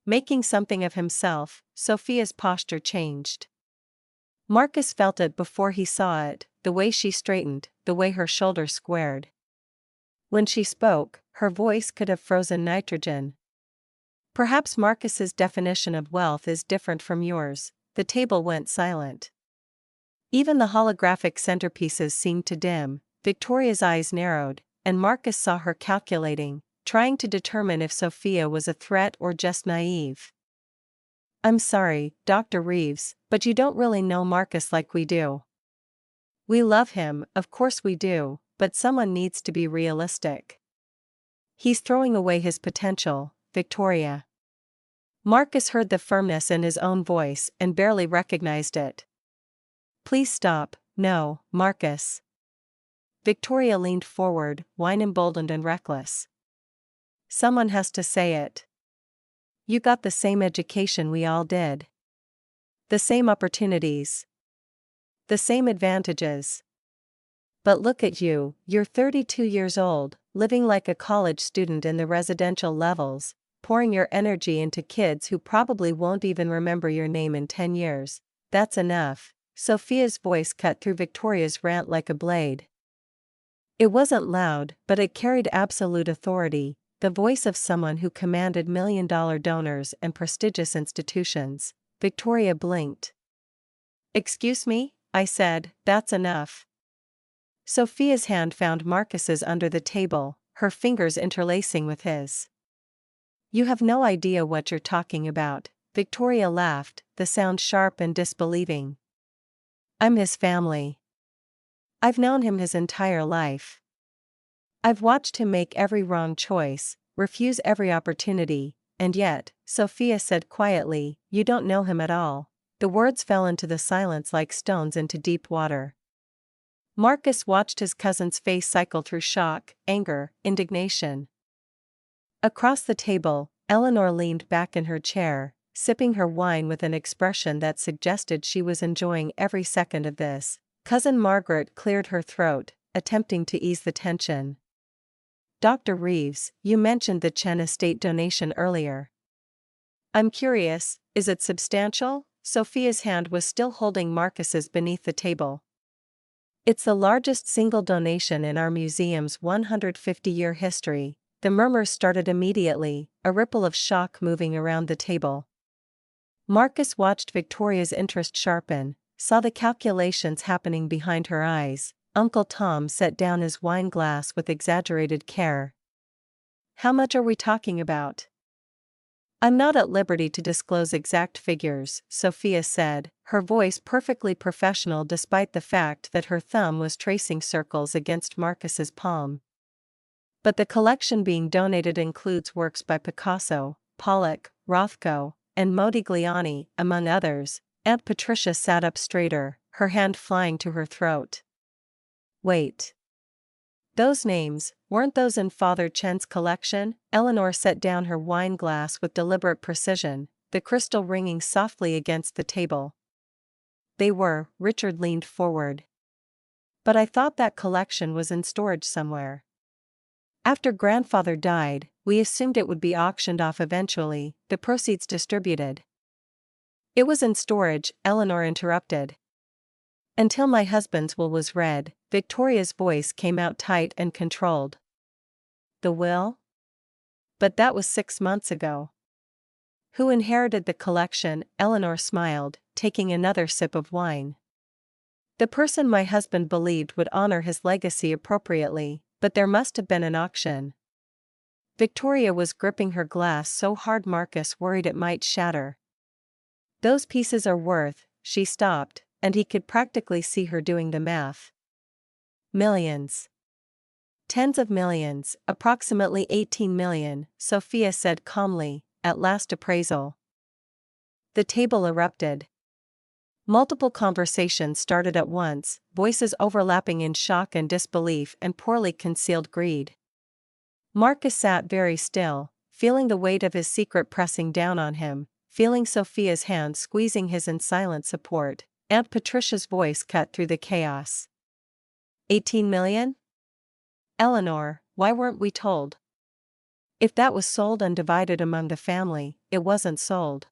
Speaker 1: Making something of himself. Sophia's posture changed. Marcus felt it before he saw it, the way she straightened, the way her shoulders squared. When she spoke, her voice could have frozen nitrogen. Perhaps Marcus's definition of wealth is different from yours. The table went silent. Even the holographic centerpieces seemed to dim. Victoria's eyes narrowed, and Marcus saw her calculating, trying to determine if Sophia was a threat or just naive. "I'm sorry, Dr. Reeves, but you don't really know Marcus like we do. We love him, of course we do, but someone needs to be realistic. He's throwing away his potential, Victoria." Marcus heard the firmness in his own voice and barely recognized it. "Please stop, no, Marcus." Victoria leaned forward, wine-emboldened and reckless. "Someone has to say it. You got the same education we all did. The same opportunities. The same advantages. But look at you, you're 32 years old, living like a college student in the residential levels, pouring your energy into kids who probably won't even remember your name in 10 years. That's enough." Sophia's voice cut through Victoria's rant like a blade. It wasn't loud, but it carried absolute authority, the voice of someone who commanded million-dollar donors and prestigious institutions. Victoria blinked. "Excuse me?" I said. "That's enough." Sophia's hand found Marcus's under the table, her fingers interlacing with his. "You have no idea what you're talking about," Victoria laughed, the sound sharp and disbelieving. "I'm his family. I've known him his entire life. I've watched him make every wrong choice, refuse every opportunity, and yet," Sophia said quietly, "you don't know him at all." The words fell into the silence like stones into deep water. Marcus watched his cousin's face cycle through shock, anger, indignation. Across the table, Eleanor leaned back in her chair, sipping her wine with an expression that suggested she was enjoying every second of this. Cousin Margaret cleared her throat, attempting to ease the tension. "Dr. Reeves, you mentioned the Chen estate donation earlier. I'm curious, is it substantial?" Sophia's hand was still holding Marcus's beneath the table. "It's the largest single donation in our museum's 150-year history." The murmurs started immediately, a ripple of shock moving around the table. Marcus watched Victoria's interest sharpen, saw the calculations happening behind her eyes. Uncle Tom set down his wine glass with exaggerated care. "How much are we talking about?" "I'm not at liberty to disclose exact figures," Sophia said, her voice perfectly professional despite the fact that her thumb was tracing circles against Marcus's palm. "But the collection being donated includes works by Picasso, Pollock, Rothko, and Modigliani, among others." Aunt Patricia sat up straighter, her hand flying to her throat. "Wait. Those names, weren't those in Father Chen's collection?" Eleanor set down her wine glass with deliberate precision, the crystal ringing softly against the table. "They were." Richard leaned forward. "But I thought that collection was in storage somewhere. After grandfather died, we assumed it would be auctioned off eventually, the proceeds distributed." "It was in storage," Eleanor interrupted. "Until my husband's will was read." Victoria's voice came out tight and controlled. "The will? But that was 6 months ago." "Who inherited the collection?" Eleanor smiled, taking another sip of wine. "The person my husband believed would honor his legacy appropriately, but there must have been an auction." Victoria was gripping her glass so hard Marcus worried it might shatter. "Those pieces are worth," she stopped, and he could practically see her doing the math. "Millions. Tens of millions, approximately 18 million, Sophia said calmly, at last appraisal." The table erupted. Multiple conversations started at once, voices overlapping in shock and disbelief and poorly concealed greed. Marcus sat very still, feeling the weight of his secret pressing down on him, feeling Sophia's hand squeezing his in silent support. Aunt Patricia's voice cut through the chaos. 18 million? Eleanor, why weren't we told? If that was sold and divided among the family, it wasn't sold.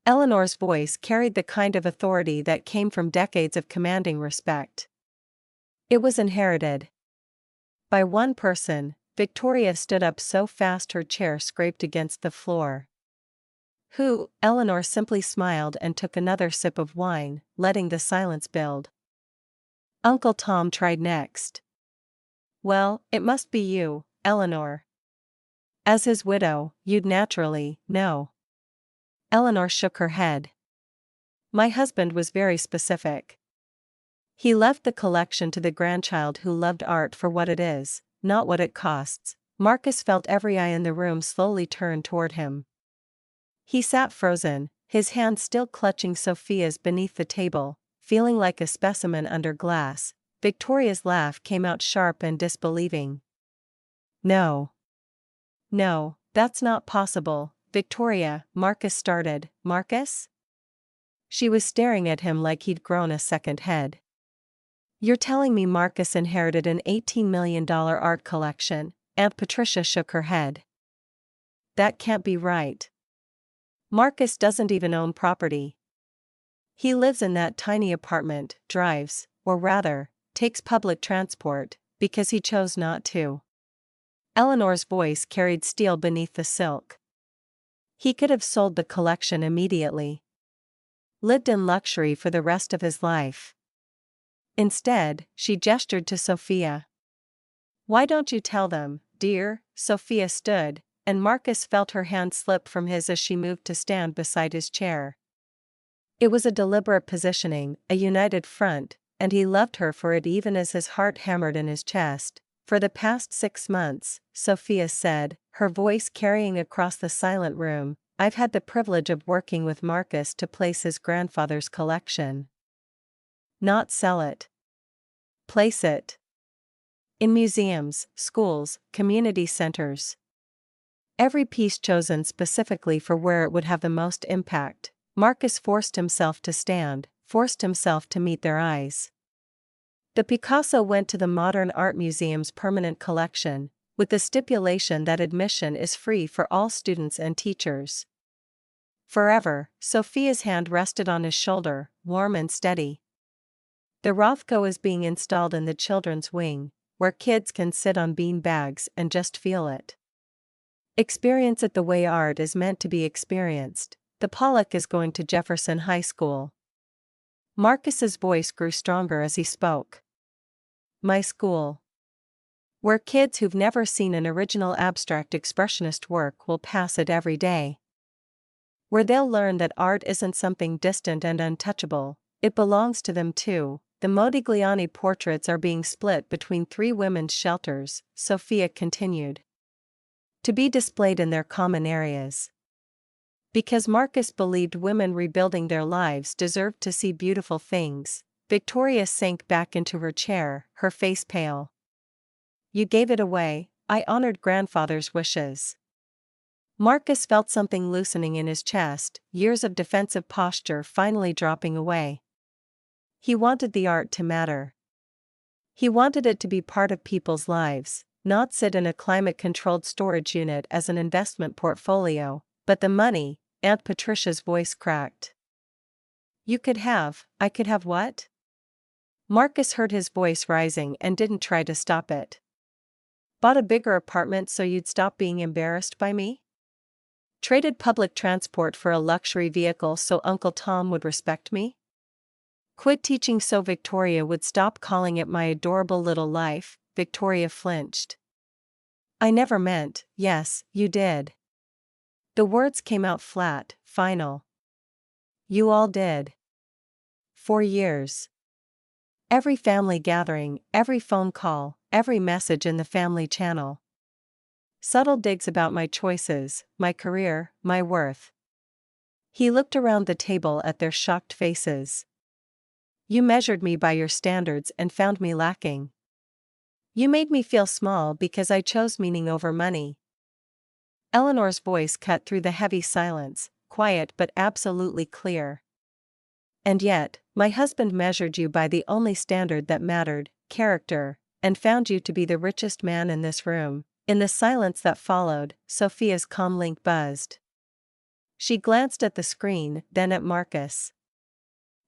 Speaker 1: Eleanor's voice carried the kind of authority that came from decades of commanding respect. It was inherited. By one person, Victoria stood up so fast her chair scraped against the floor. Who? Eleanor simply smiled and took another sip of wine, letting the silence build. Uncle Tom tried next. Well, it must be you, Eleanor. As his widow, you'd naturally know. Eleanor shook her head. My husband was very specific. He left the collection to the grandchild who loved art for what it is, not what it costs. Marcus felt every eye in the room slowly turn toward him. He sat frozen, his hand still clutching Sophia's beneath the table, feeling like a specimen under glass. Victoria's laugh came out sharp and disbelieving. No. No, that's not possible, Victoria, Marcus started. Marcus? She was staring at him like he'd grown a second head. You're telling me Marcus inherited an $18 million art collection? Aunt Patricia shook her head. That can't be right. Marcus doesn't even own property. He lives in that tiny apartment, drives, or rather, takes public transport, because he chose not to. Eleanor's voice carried steel beneath the silk. He could have sold the collection immediately. Lived in luxury for the rest of his life. Instead, she gestured to Sophia. Why don't you tell them, dear? Sophia stood, and Marcus felt her hand slip from his as she moved to stand beside his chair. It was a deliberate positioning, a united front, and he loved her for it even as his heart hammered in his chest. For the past 6 months, Sophia said, her voice carrying across the silent room, I've had the privilege of working with Marcus to place his grandfather's collection. Not sell it. Place it. In museums, schools, community centers. Every piece chosen specifically for where it would have the most impact. Marcus forced himself to stand, forced himself to meet their eyes. The Picasso went to the Modern Art Museum's permanent collection, with the stipulation that admission is free for all students and teachers. Forever, Sophia's hand rested on his shoulder, warm and steady. The Rothko is being installed in the children's wing, where kids can sit on bean bags and just feel it. Experience it the way art is meant to be experienced. The Pollock is going to Jefferson High School. Marcus's voice grew stronger as he spoke. My school. Where kids who've never seen an original abstract expressionist work will pass it every day. Where they'll learn that art isn't something distant and untouchable, it belongs to them too. The Modigliani portraits are being split between 3 women's shelters, Sophia continued. To be displayed in their common areas. Because Marcus believed women rebuilding their lives deserved to see beautiful things, Victoria sank back into her chair, her face pale. You gave it away. I honored grandfather's wishes. Marcus felt something loosening in his chest, years of defensive posture finally dropping away. He wanted the art to matter. He wanted it to be part of people's lives, not sit in a climate-controlled storage unit as an investment portfolio, but the money. Aunt Patricia's voice cracked. I could have what? Marcus heard his voice rising and didn't try to stop it. Bought a bigger apartment so you'd stop being embarrassed by me? Traded public transport for a luxury vehicle so Uncle Tom would respect me? Quit teaching so Victoria would stop calling it my adorable little life. Victoria flinched. I never meant, yes, you did. The words came out flat, final. You all did. For years. Every family gathering, every phone call, every message in the family channel. Subtle digs about my choices, my career, my worth. He looked around the table at their shocked faces. You measured me by your standards and found me lacking. You made me feel small because I chose meaning over money. Eleanor's voice cut through the heavy silence, quiet but absolutely clear. And yet, my husband measured you by the only standard that mattered, character, and found you to be the richest man in this room. In the silence that followed, Sophia's comlink buzzed. She glanced at the screen, then at Marcus.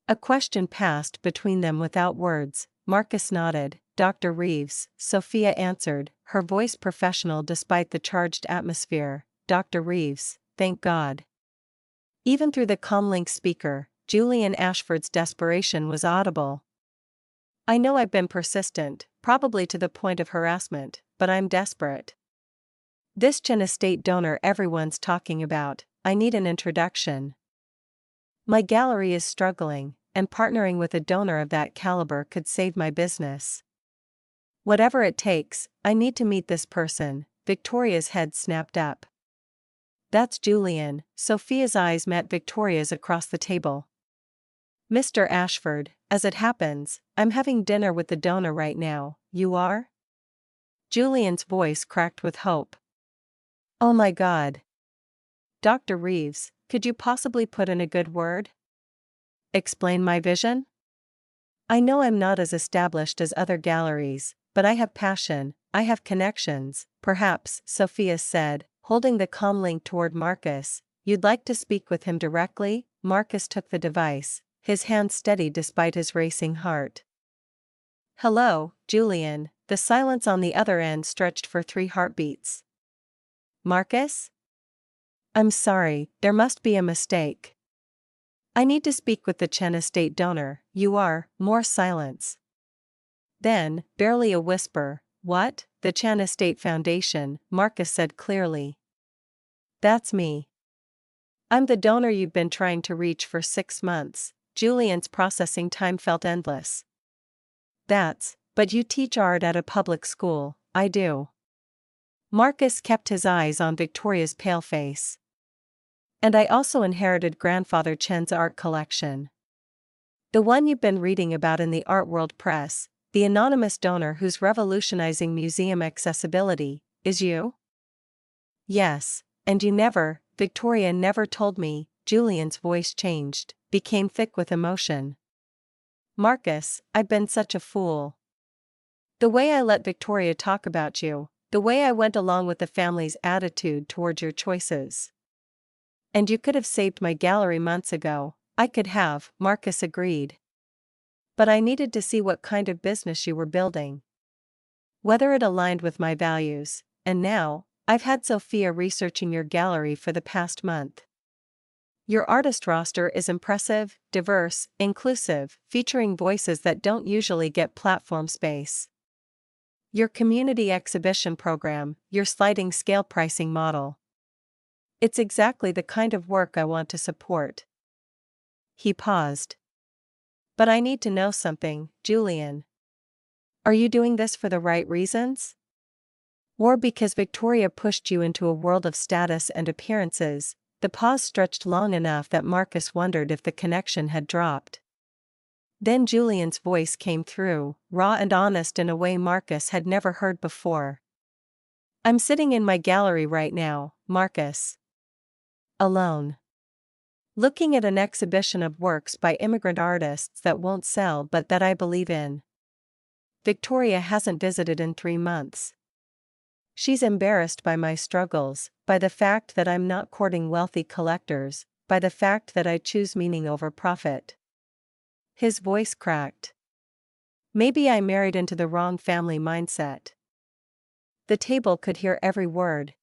Speaker 1: A question passed between them without words. Marcus nodded. Dr. Reeves, Sophia answered, her voice professional despite the charged atmosphere. Dr. Reeves, thank God. Even through the comlink speaker, Julian Ashford's desperation was audible. I know I've been persistent, probably to the point of harassment, but I'm desperate. This Chen estate donor everyone's talking about, I need an introduction. My gallery is struggling, and partnering with a donor of that caliber could save my business. Whatever it takes, I need to meet this person. Victoria's head snapped up. That's Julian. Sophia's eyes met Victoria's across the table. Mr. Ashford, as it happens, I'm having dinner with the donor right now. You are? Julian's voice cracked with hope. Oh my God. Dr. Reeves, could you possibly put in a good word? Explain my vision? I know I'm not as established as other galleries, but I have passion, I have connections, perhaps, Sophia said, holding the comlink toward Marcus. You'd like to speak with him directly? Marcus took the device, his hand steady despite his racing heart. Hello, Julian. The silence on the other end stretched for 3 heartbeats. Marcus? I'm sorry, there must be a mistake. I need to speak with the Chen estate donor. You are. More silence. Then, barely a whisper, what? The Chen Estate Foundation, Marcus said clearly. That's me. I'm the donor you've been trying to reach for 6 months. Julian's processing time felt endless. But you teach art at a public school. I do. Marcus kept his eyes on Victoria's pale face. And I also inherited Grandfather Chen's art collection. The one you've been reading about in the Art World Press, the anonymous donor who's revolutionizing museum accessibility, is you? Yes, and Victoria never told me. Julian's voice changed, became thick with emotion. Marcus, I've been such a fool. The way I let Victoria talk about you, the way I went along with the family's attitude toward your choices. And you could have saved my gallery months ago. I could have, Marcus agreed. But I needed to see what kind of business you were building. Whether it aligned with my values, and now, I've had Sophia researching your gallery for the past month. Your artist roster is impressive, diverse, inclusive, featuring voices that don't usually get platform space. Your community exhibition program, your sliding scale pricing model. It's exactly the kind of work I want to support. He paused. But I need to know something, Julian. Are you doing this for the right reasons? Or because Victoria pushed you into a world of status and appearances? The pause stretched long enough that Marcus wondered if the connection had dropped. Then Julian's voice came through, raw and honest in a way Marcus had never heard before. I'm sitting in my gallery right now, Marcus. Alone. Looking at an exhibition of works by immigrant artists that won't sell but that I believe in. Victoria hasn't visited in 3 months. She's embarrassed by my struggles, by the fact that I'm not courting wealthy collectors, by the fact that I choose meaning over profit. His voice cracked. Maybe I married into the wrong family mindset. The table could hear every word.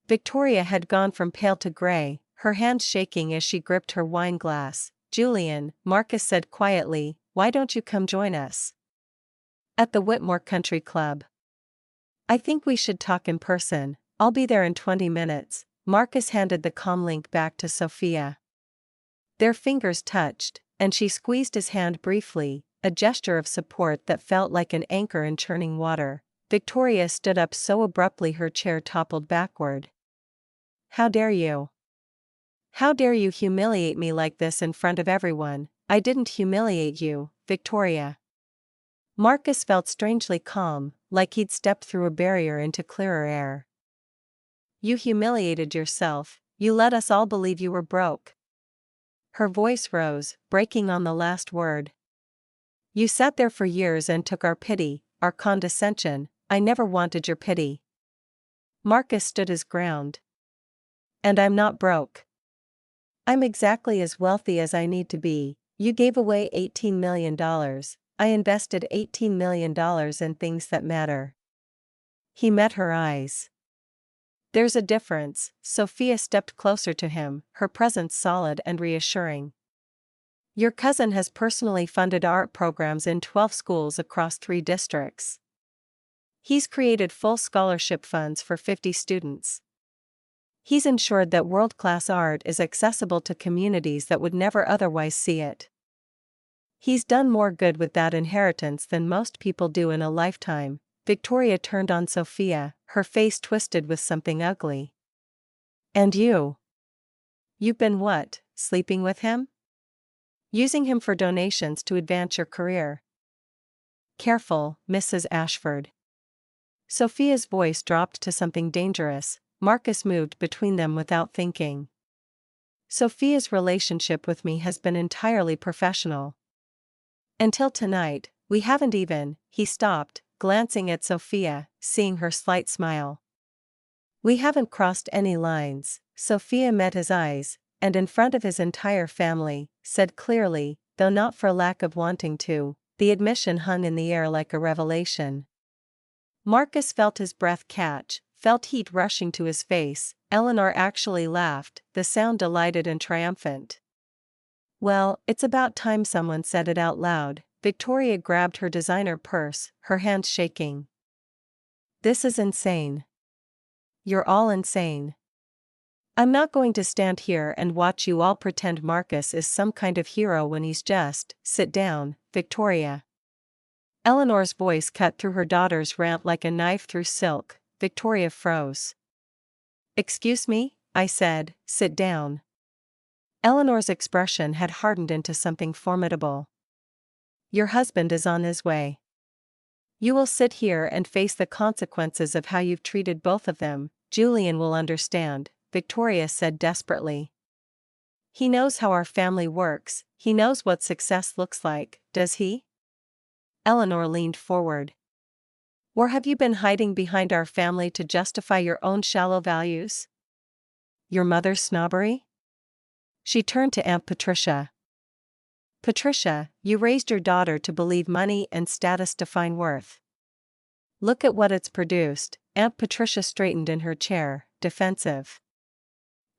Speaker 1: Victoria had gone from pale to gray, her hands shaking as she gripped her wine glass. Julian, Marcus said quietly, why don't you come join us? At the Whitmore Country Club. I think we should talk in person. I'll be there in 20 minutes. Marcus handed the comlink back to Sophia. Their fingers touched, and she squeezed his hand briefly, a gesture of support that felt like an anchor in churning water. Victoria stood up so abruptly her chair toppled backward. How dare you? How dare you humiliate me like this in front of everyone? I didn't humiliate you, Victoria. Marcus felt strangely calm, like he'd stepped through a barrier into clearer air. You humiliated yourself, you let us all believe you were broke. Her voice rose, breaking on the last word. You sat there for years and took our pity, our condescension. I never wanted your pity. Marcus stood his ground. And I'm not broke. I'm exactly as wealthy as I need to be. You gave away $18 million. I invested $18 million in things that matter. He met her eyes. There's a difference. Sophia stepped closer to him, her presence solid and reassuring. Your cousin has personally funded art programs in 12 schools across 3 districts. He's created full scholarship funds for 50 students. He's ensured that world-class art is accessible to communities that would never otherwise see it. He's done more good with that inheritance than most people do in a lifetime. Victoria turned on Sophia, her face twisted with something ugly. And you? You've been what, sleeping with him? Using him for donations to advance your career? Careful, Mrs. Ashford. Sophia's voice dropped to something dangerous. Marcus moved between them without thinking. Sophia's relationship with me has been entirely professional. Until tonight, we haven't even. He stopped, glancing at Sophia, seeing her slight smile. We haven't crossed any lines. Sophia met his eyes, and in front of his entire family, said clearly, though not for lack of wanting to. The admission hung in the air like a revelation. Marcus felt his breath catch, felt heat rushing to his face. Eleanor actually laughed, the sound delighted and triumphant. Well, it's about time someone said it out loud. Victoria grabbed her designer purse, her hands shaking. This is insane. You're all insane. I'm not going to stand here and watch you all pretend Marcus is some kind of hero when he's just. Sit down, Victoria. Eleanor's voice cut through her daughter's rant like a knife through silk. Victoria froze. Excuse me, I said, sit down. Eleanor's expression had hardened into something formidable. Your husband is on his way. You will sit here and face the consequences of how you've treated both of them. Julian will understand, Victoria said desperately. He knows how our family works, he knows what success looks like, does he? Eleanor leaned forward. Or have you been hiding behind our family to justify your own shallow values? Your mother's snobbery? She turned to Aunt Patricia. Patricia, you raised your daughter to believe money and status define worth. Look at what it's produced. Aunt Patricia straightened in her chair, defensive.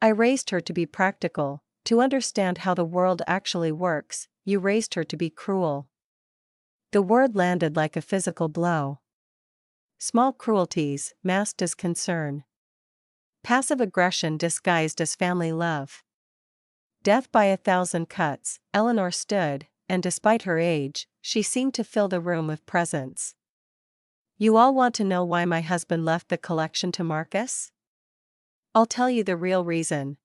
Speaker 1: I raised her to be practical, to understand how the world actually works. You raised her to be cruel. The word landed like a physical blow. Small cruelties, masked as concern. Passive aggression disguised as family love. Death by 1,000 cuts. Eleanor stood, and despite her age, she seemed to fill the room with presence. You all want to know why my husband left the collection to Marcus? I'll tell you the real reason.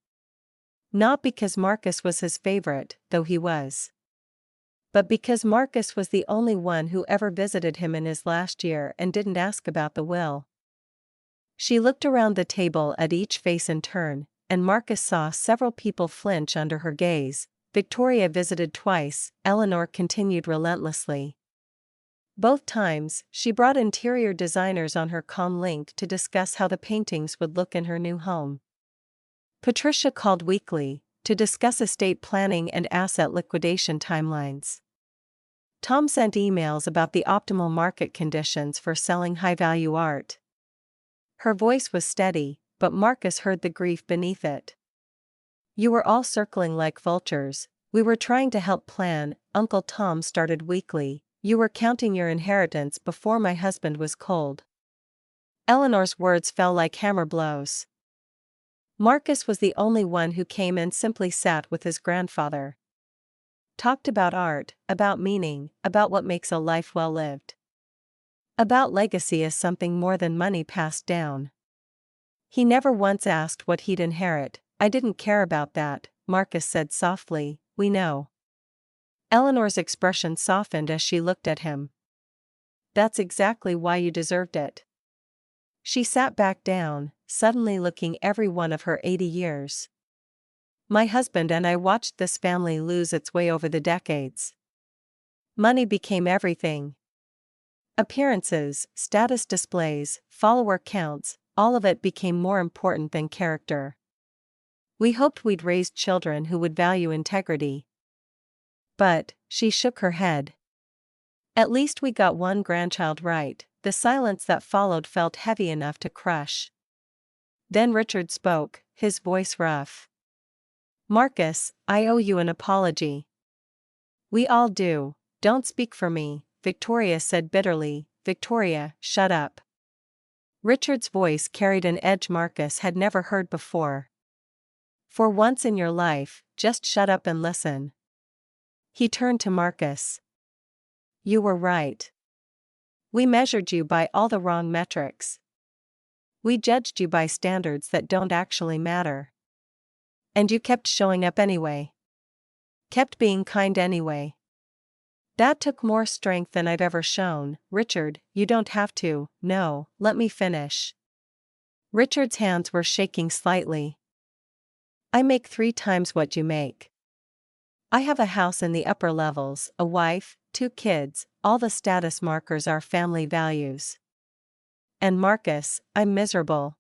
Speaker 1: Not because Marcus was his favorite, though he was. But because Marcus was the only one who ever visited him in his last year and didn't ask about the will. She looked around the table at each face in turn, and Marcus saw several people flinch under her gaze. Victoria visited twice, Eleanor continued relentlessly. Both times, she brought interior designers on her comm link to discuss how the paintings would look in her new home. Patricia called weekly, to discuss estate planning and asset liquidation timelines. Tom sent emails about the optimal market conditions for selling high-value art. Her voice was steady, but Marcus heard the grief beneath it. You were all circling like vultures. We were trying to help plan. Uncle Tom started weekly. You were counting your inheritance before my husband was cold. Eleanor's words fell like hammer blows. Marcus was the only one who came and simply sat with his grandfather. Talked about art, about meaning, about what makes a life well lived. About legacy as something more than money passed down. He never once asked what he'd inherit. I didn't care about that, Marcus said softly, we know. Eleanor's expression softened as she looked at him. That's exactly why you deserved it. She sat back down, suddenly looking every one of her 80 years. My husband and I watched this family lose its way over the decades. Money became everything. Appearances, status displays, follower counts, all of it became more important than character. We hoped we'd raised children who would value integrity. But, she shook her head. At least we got one grandchild right. The silence that followed felt heavy enough to crush. Then Richard spoke, his voice rough. Marcus, I owe you an apology. We all do. Don't speak for me, Victoria said bitterly. Victoria, shut up. Richard's voice carried an edge Marcus had never heard before. For once in your life, just shut up and listen. He turned to Marcus. You were right. We measured you by all the wrong metrics. We judged you by standards that don't actually matter. And you kept showing up anyway. Kept being kind anyway. That took more strength than I've ever shown. Richard, you don't have to. No, let me finish. Richard's hands were shaking slightly. I make 3 times what you make. I have a house in the upper levels, a wife, 2 kids, all the status markers are family values. And Marcus, I'm miserable.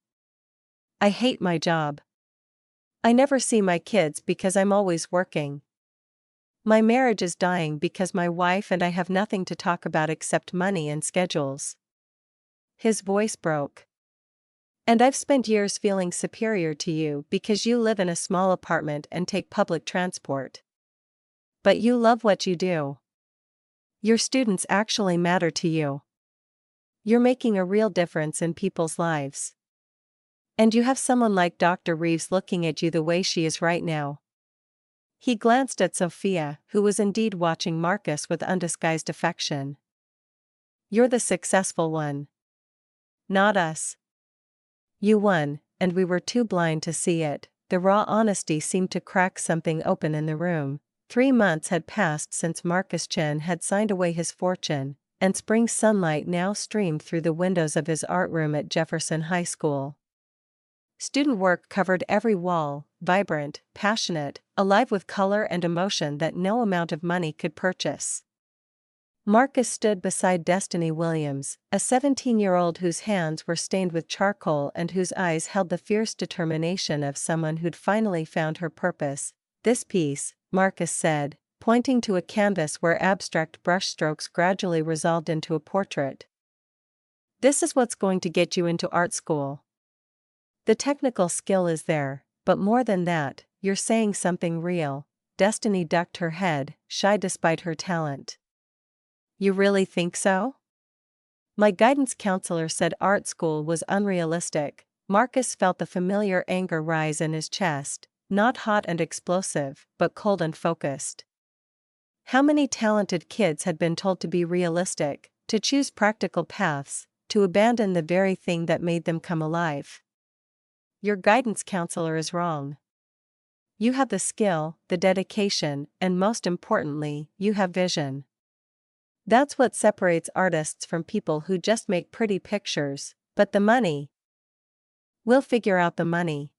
Speaker 1: I hate my job. I never see my kids because I'm always working. My marriage is dying because my wife and I have nothing to talk about except money and schedules. His voice broke. And I've spent years feeling superior to you because you live in a small apartment and take public transport. But you love what you do. Your students actually matter to you. You're making a real difference in people's lives. And you have someone like Dr. Reeves looking at you the way she is right now. He glanced at Sophia, who was indeed watching Marcus with undisguised affection. You're the successful one. Not us. You won, and we were too blind to see it. The raw honesty seemed to crack something open in the room. 3 months had passed since Marcus Chen had signed away his fortune, and spring sunlight now streamed through the windows of his art room at Jefferson High School. Student work covered every wall, vibrant, passionate, alive with color and emotion that no amount of money could purchase. Marcus stood beside Destiny Williams, a 17-year-old whose hands were stained with charcoal and whose eyes held the fierce determination of someone who'd finally found her purpose. This piece, Marcus said, pointing to a canvas where abstract brushstrokes gradually resolved into a portrait. This is what's going to get you into art school. The technical skill is there, but more than that, you're saying something real. Destiny ducked her head, shy despite her talent. You really think so? My guidance counselor said art school was unrealistic. Marcus felt the familiar anger rise in his chest, not hot and explosive, but cold and focused. How many talented kids had been told to be realistic, to choose practical paths, to abandon the very thing that made them come alive? Your guidance counselor is wrong. You have the skill, the dedication, and most importantly, you have vision. That's what separates artists from people who just make pretty pictures, but the money. We'll figure out the money.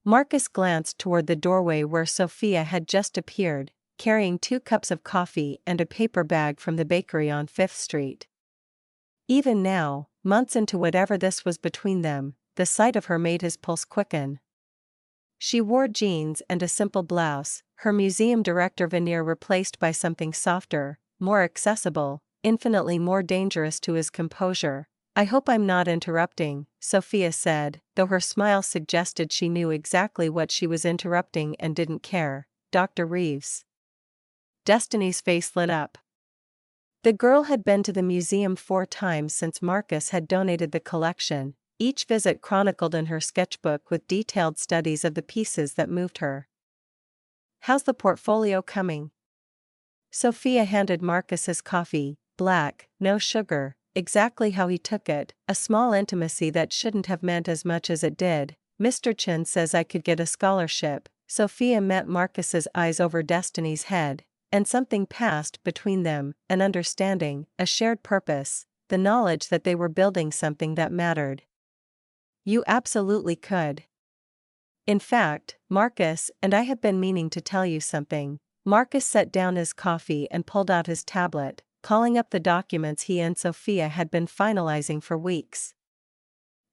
Speaker 1: Marcus glanced toward the doorway where Sophia had just appeared, carrying 2 cups of coffee and a paper bag from the bakery on 5th Street. Even now, months into whatever this was between them, the sight of her made his pulse quicken. She wore jeans and a simple blouse, her museum director veneer replaced by something softer, more accessible, infinitely more dangerous to his composure. I hope I'm not interrupting, Sophia said, though her smile suggested she knew exactly what she was interrupting and didn't care. Dr. Reeves. Destiny's face lit up. The girl had been to the museum 4 times since Marcus had donated the collection, each visit chronicled in her sketchbook with detailed studies of the pieces that moved her. How's the portfolio coming? Sophia handed Marcus his coffee, black, no sugar, exactly how he took it, a small intimacy that shouldn't have meant as much as it did. Mr. Chen says I could get a scholarship. Sophia met Marcus's eyes over Destiny's head, and something passed between them, an understanding, a shared purpose, the knowledge that they were building something that mattered. You absolutely could. In fact, Marcus and I have been meaning to tell you something. Marcus set down his coffee and pulled out his tablet, calling up the documents he and Sophia had been finalizing for weeks.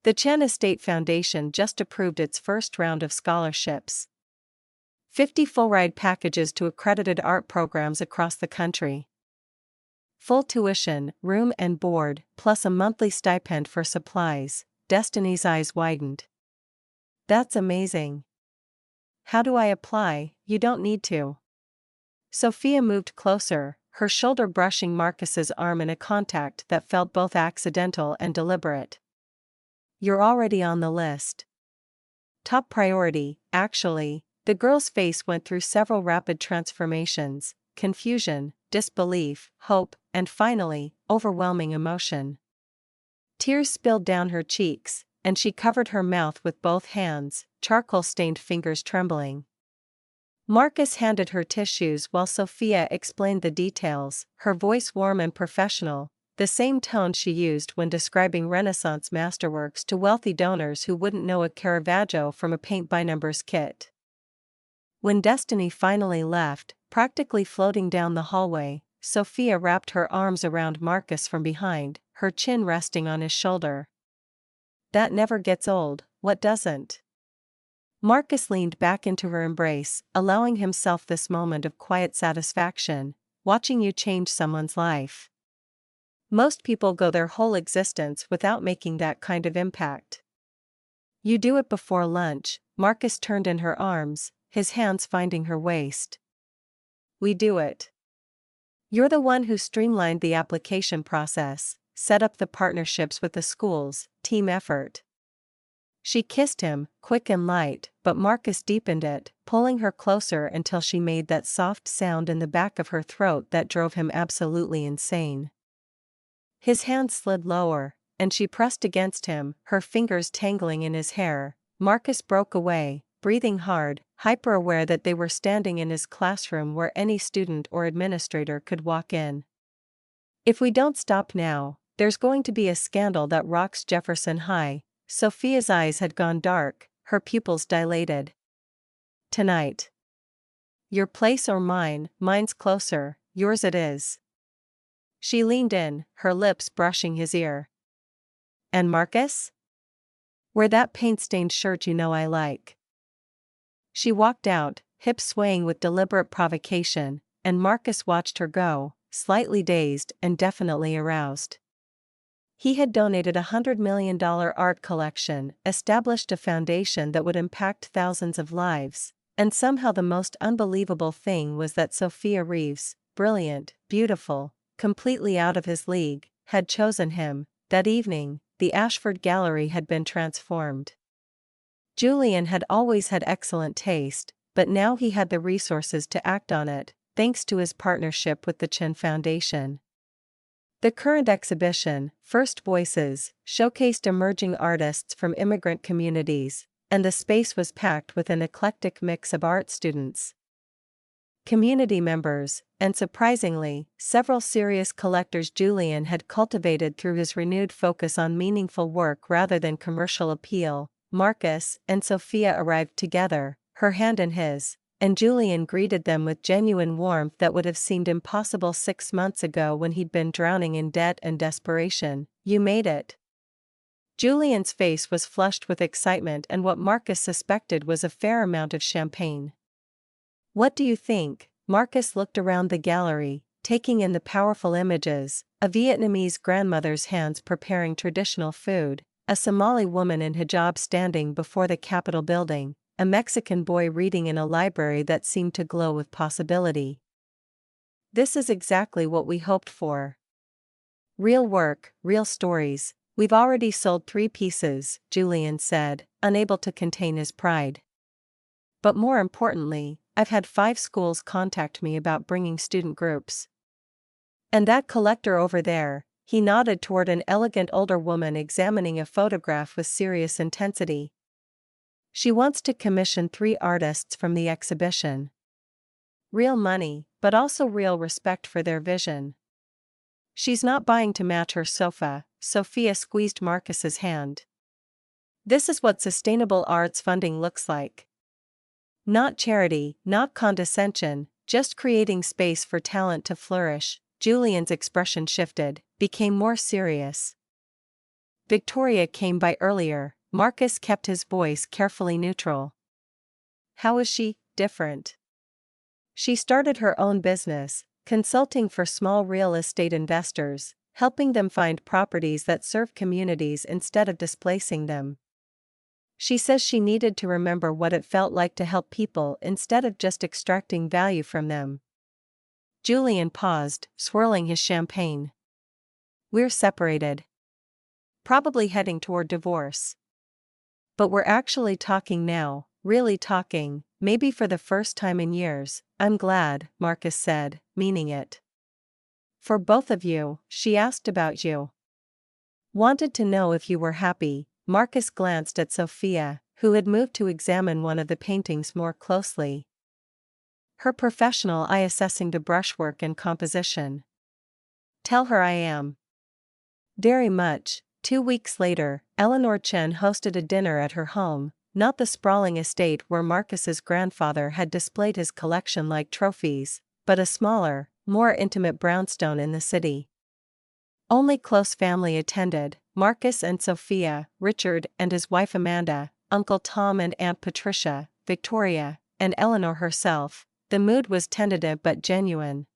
Speaker 1: The Chen Estate Foundation just approved its first round of scholarships. 50 full-ride packages to accredited art programs across the country. Full tuition, room and board, plus a monthly stipend for supplies. Destiny's eyes widened. That's amazing. How do I apply? You don't need to. Sophia moved closer, her shoulder brushing Marcus's arm in a contact that felt both accidental and deliberate. You're already on the list. Top priority, actually. The girl's face went through several rapid transformations: confusion, disbelief, hope, and finally, overwhelming emotion. Tears spilled down her cheeks, and she covered her mouth with both hands, charcoal-stained fingers trembling. Marcus handed her tissues while Sophia explained the details, her voice warm and professional, the same tone she used when describing Renaissance masterworks to wealthy donors who wouldn't know a Caravaggio from a paint-by-numbers kit. When Destiny finally left, practically floating down the hallway, Sophia wrapped her arms around Marcus from behind, her chin resting on his shoulder. That never gets old, what doesn't? Marcus leaned back into her embrace, allowing himself this moment of quiet satisfaction. Watching you change someone's life. Most people go their whole existence without making that kind of impact. You do it before lunch. Marcus turned in her arms, his hands finding her waist. We do it. You're the one who streamlined the application process, set up the partnerships with the schools, team effort. She kissed him, quick and light, but Marcus deepened it, pulling her closer until she made that soft sound in the back of her throat that drove him absolutely insane. His hand slid lower, and she pressed against him, her fingers tangling in his hair. Marcus broke away, breathing hard, hyper-aware that they were standing in his classroom where any student or administrator could walk in. If we don't stop now, there's going to be a scandal that rocks Jefferson High. Sophia's eyes had gone dark, her pupils dilated. Tonight. Your place or mine? Mine's closer, yours it is. She leaned in, her lips brushing his ear. And Marcus? Wear that paint-stained shirt you know I like. She walked out, hips swaying with deliberate provocation, and Marcus watched her go, slightly dazed and definitely aroused. He had donated a $100 million art collection, established a foundation that would impact thousands of lives, and somehow the most unbelievable thing was that Sophia Reeves, brilliant, beautiful, completely out of his league, had chosen him. That evening, the Ashford Gallery had been transformed. Julian had always had excellent taste, but now he had the resources to act on it, thanks to his partnership with the Chen Foundation. The current exhibition, First Voices, showcased emerging artists from immigrant communities, and the space was packed with an eclectic mix of art students, community members, and surprisingly, several serious collectors Julian had cultivated through his renewed focus on meaningful work rather than commercial appeal. Marcus and Sophia arrived together, her hand in his, and Julian greeted them with genuine warmth that would have seemed impossible 6 months ago when he'd been drowning in debt and desperation. You made it. Julian's face was flushed with excitement and what Marcus suspected was a fair amount of champagne. What do you think? Marcus looked around the gallery, taking in the powerful images, a Vietnamese grandmother's hands preparing traditional food, a Somali woman in hijab standing before the Capitol building, a Mexican boy reading in a library that seemed to glow with possibility. This is exactly what we hoped for. Real work, real stories. We've already sold 3 pieces, Julian said, unable to contain his pride. But more importantly, I've had 5 schools contact me about bringing student groups. And that collector over there, he nodded toward an elegant older woman examining a photograph with serious intensity. She wants to commission 3 artists from the exhibition. Real money, but also real respect for their vision. She's not buying to match her sofa. Sophia squeezed Marcus's hand. This is what sustainable arts funding looks like. Not charity, not condescension, just creating space for talent to flourish. Julian's expression shifted, became more serious. Victoria came by earlier. Marcus kept his voice carefully neutral. How is she different? She started her own business, consulting for small real estate investors, helping them find properties that serve communities instead of displacing them. She says she needed to remember what it felt like to help people instead of just extracting value from them. Julian paused, swirling his champagne. We're separated. Probably heading toward divorce. But we're actually talking now, really talking, maybe for the first time in years. I'm glad, Marcus said, meaning it. For both of you. She asked about you. Wanted to know if you were happy. Marcus glanced at Sophia, who had moved to examine one of the paintings more closely. Her professional eye assessing the brushwork and composition. Tell her I am. Very much. 2 weeks later, Eleanor Chen hosted a dinner at her home, not the sprawling estate where Marcus's grandfather had displayed his collection like trophies, but a smaller, more intimate brownstone in the city. Only close family attended: Marcus and Sophia, Richard and his wife Amanda, Uncle Tom and Aunt Patricia, Victoria, and Eleanor herself. The mood was tentative but genuine.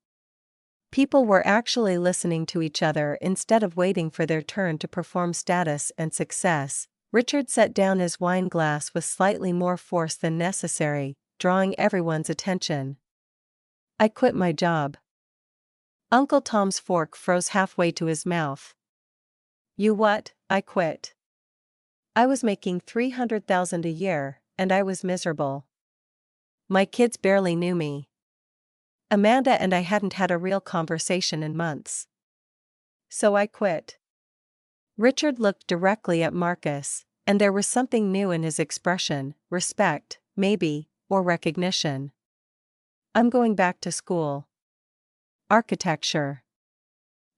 Speaker 1: People were actually listening to each other instead of waiting for their turn to perform status and success. Richard set down his wine glass with slightly more force than necessary, drawing everyone's attention. I quit my job. Uncle Tom's fork froze halfway to his mouth. You what? I quit. I was making $300,000 a year, and I was miserable. My kids barely knew me. Amanda and I hadn't had a real conversation in months. So I quit. Richard looked directly at Marcus, and there was something new in his expression: respect, maybe, or recognition. I'm going back to school. Architecture.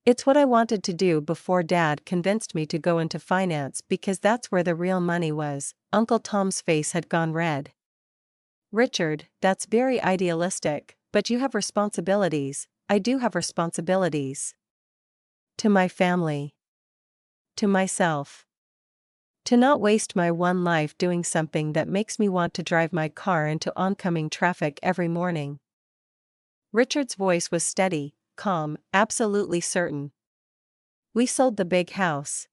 Speaker 1: It's what I wanted to do before Dad convinced me to go into finance because that's where the real money was. Uncle Tom's face had gone red. Richard, that's very idealistic, but you have responsibilities. I do have responsibilities. To my family. To myself. To not waste my one life doing something that makes me want to drive my car into oncoming traffic every morning. Richard's voice was steady, calm, absolutely certain. We sold the big house.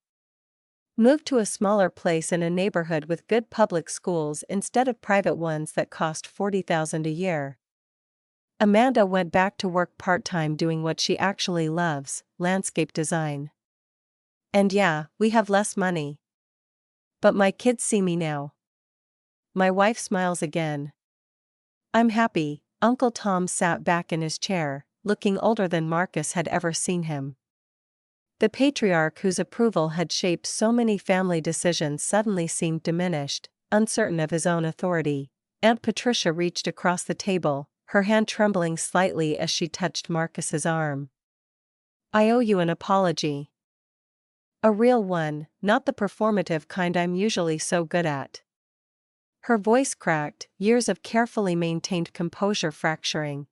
Speaker 1: Moved to a smaller place in a neighborhood with good public schools instead of private ones that cost $40,000 a year. Amanda went back to work part-time doing what she actually loves, landscape design. And yeah, we have less money. But my kids see me now. My wife smiles again. I'm happy. Uncle Tom sat back in his chair, looking older than Marcus had ever seen him. The patriarch whose approval had shaped so many family decisions suddenly seemed diminished, uncertain of his own authority. Aunt Patricia reached across the table, her hand trembling slightly as she touched Marcus's arm. I owe you an apology. A real one, not the performative kind I'm usually so good at. Her voice cracked, years of carefully maintained composure fracturing.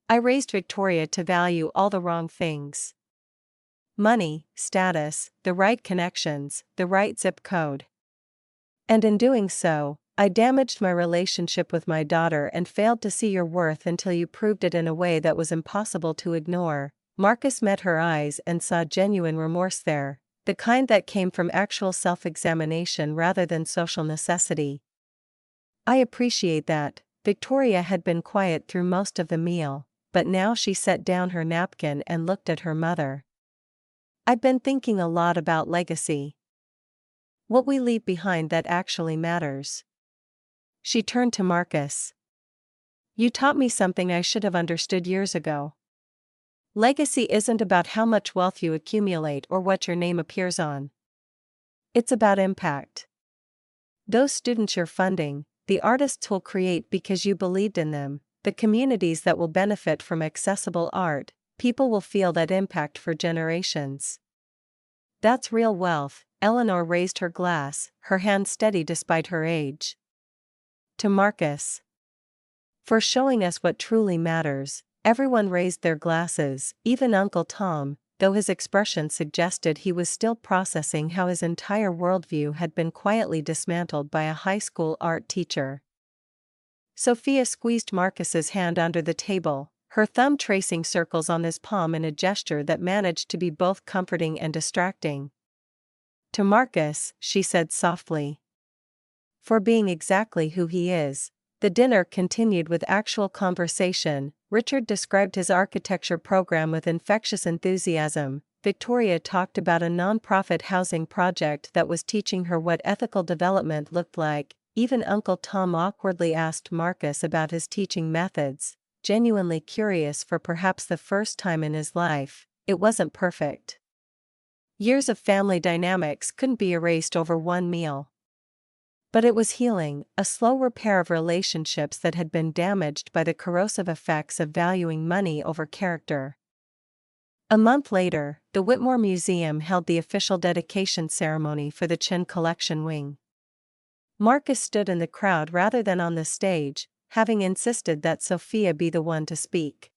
Speaker 1: I raised Victoria to value all the wrong things. Money, status, the right connections, the right zip code. And in doing so, I damaged my relationship with my daughter and failed to see your worth until you proved it in a way that was impossible to ignore. Marcus met her eyes and saw genuine remorse there, the kind that came from actual self-examination rather than social necessity. I appreciate that. Victoria had been quiet through most of the meal, but now she set down her napkin and looked at her mother. I've been thinking a lot about legacy. What we leave behind that actually matters. She turned to Marcus. You taught me something I should have understood years ago. Legacy isn't about how much wealth you accumulate or what your name appears on. It's about impact. Those students you're funding, the artists who'll create because you believed in them, the communities that will benefit from accessible art, people will feel that impact for generations. That's real wealth. Eleanor raised her glass, her hand steady despite her age. To Marcus. For showing us what truly matters. Everyone raised their glasses, even Uncle Tom, though his expression suggested he was still processing how his entire worldview had been quietly dismantled by a high school art teacher. Sophia squeezed Marcus's hand under the table, her thumb tracing circles on his palm in a gesture that managed to be both comforting and distracting. "To Marcus," she said softly. "For being exactly who he is." The dinner continued with actual conversation. Richard described his architecture program with infectious enthusiasm. Victoria talked about a non-profit housing project that was teaching her what ethical development looked like. Even Uncle Tom awkwardly asked Marcus about his teaching methods, genuinely curious for perhaps the first time in his life. It wasn't perfect. Years of family dynamics couldn't be erased over one meal. But it was healing, a slow repair of relationships that had been damaged by the corrosive effects of valuing money over character. A month later, the Whitmore Museum held the official dedication ceremony for the Chin Collection wing. Marcus stood in the crowd rather than on the stage, having insisted that Sophia be the one to speak.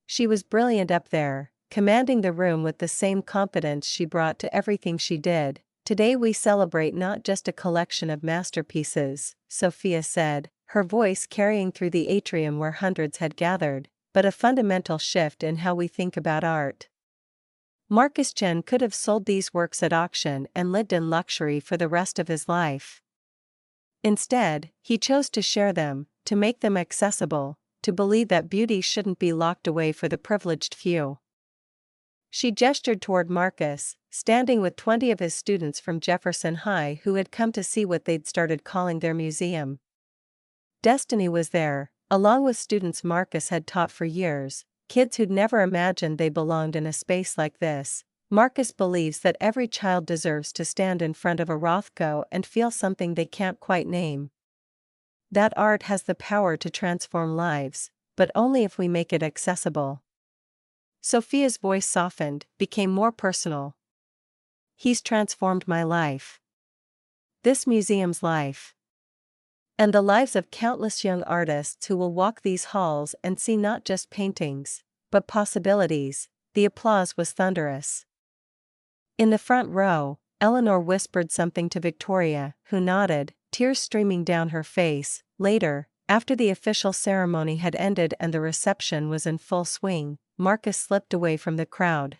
Speaker 1: She was brilliant up there, commanding the room with the same confidence she brought to everything she did. "Today we celebrate not just a collection of masterpieces," Sophia said, her voice carrying through the atrium where hundreds had gathered, "but a fundamental shift in how we think about art." Marcus Chen could have sold these works at auction and lived in luxury for the rest of his life. Instead, he chose to share them, to make them accessible, to believe that beauty shouldn't be locked away for the privileged few. She gestured toward Marcus, standing with 20 of his students from Jefferson High who had come to see what they'd started calling their museum. Destiny was there, along with students Marcus had taught for years, kids who'd never imagined they belonged in a space like this. Marcus believes that every child deserves to stand in front of a Rothko and feel something they can't quite name. That art has the power to transform lives, but only if we make it accessible. Sophia's voice softened, became more personal. "He's transformed my life. This museum's life. And the lives of countless young artists who will walk these halls and see not just paintings, but possibilities." The applause was thunderous. In the front row, Eleanor whispered something to Victoria, who nodded, tears streaming down her face. Later, after the official ceremony had ended and the reception was in full swing, Marcus slipped away from the crowd.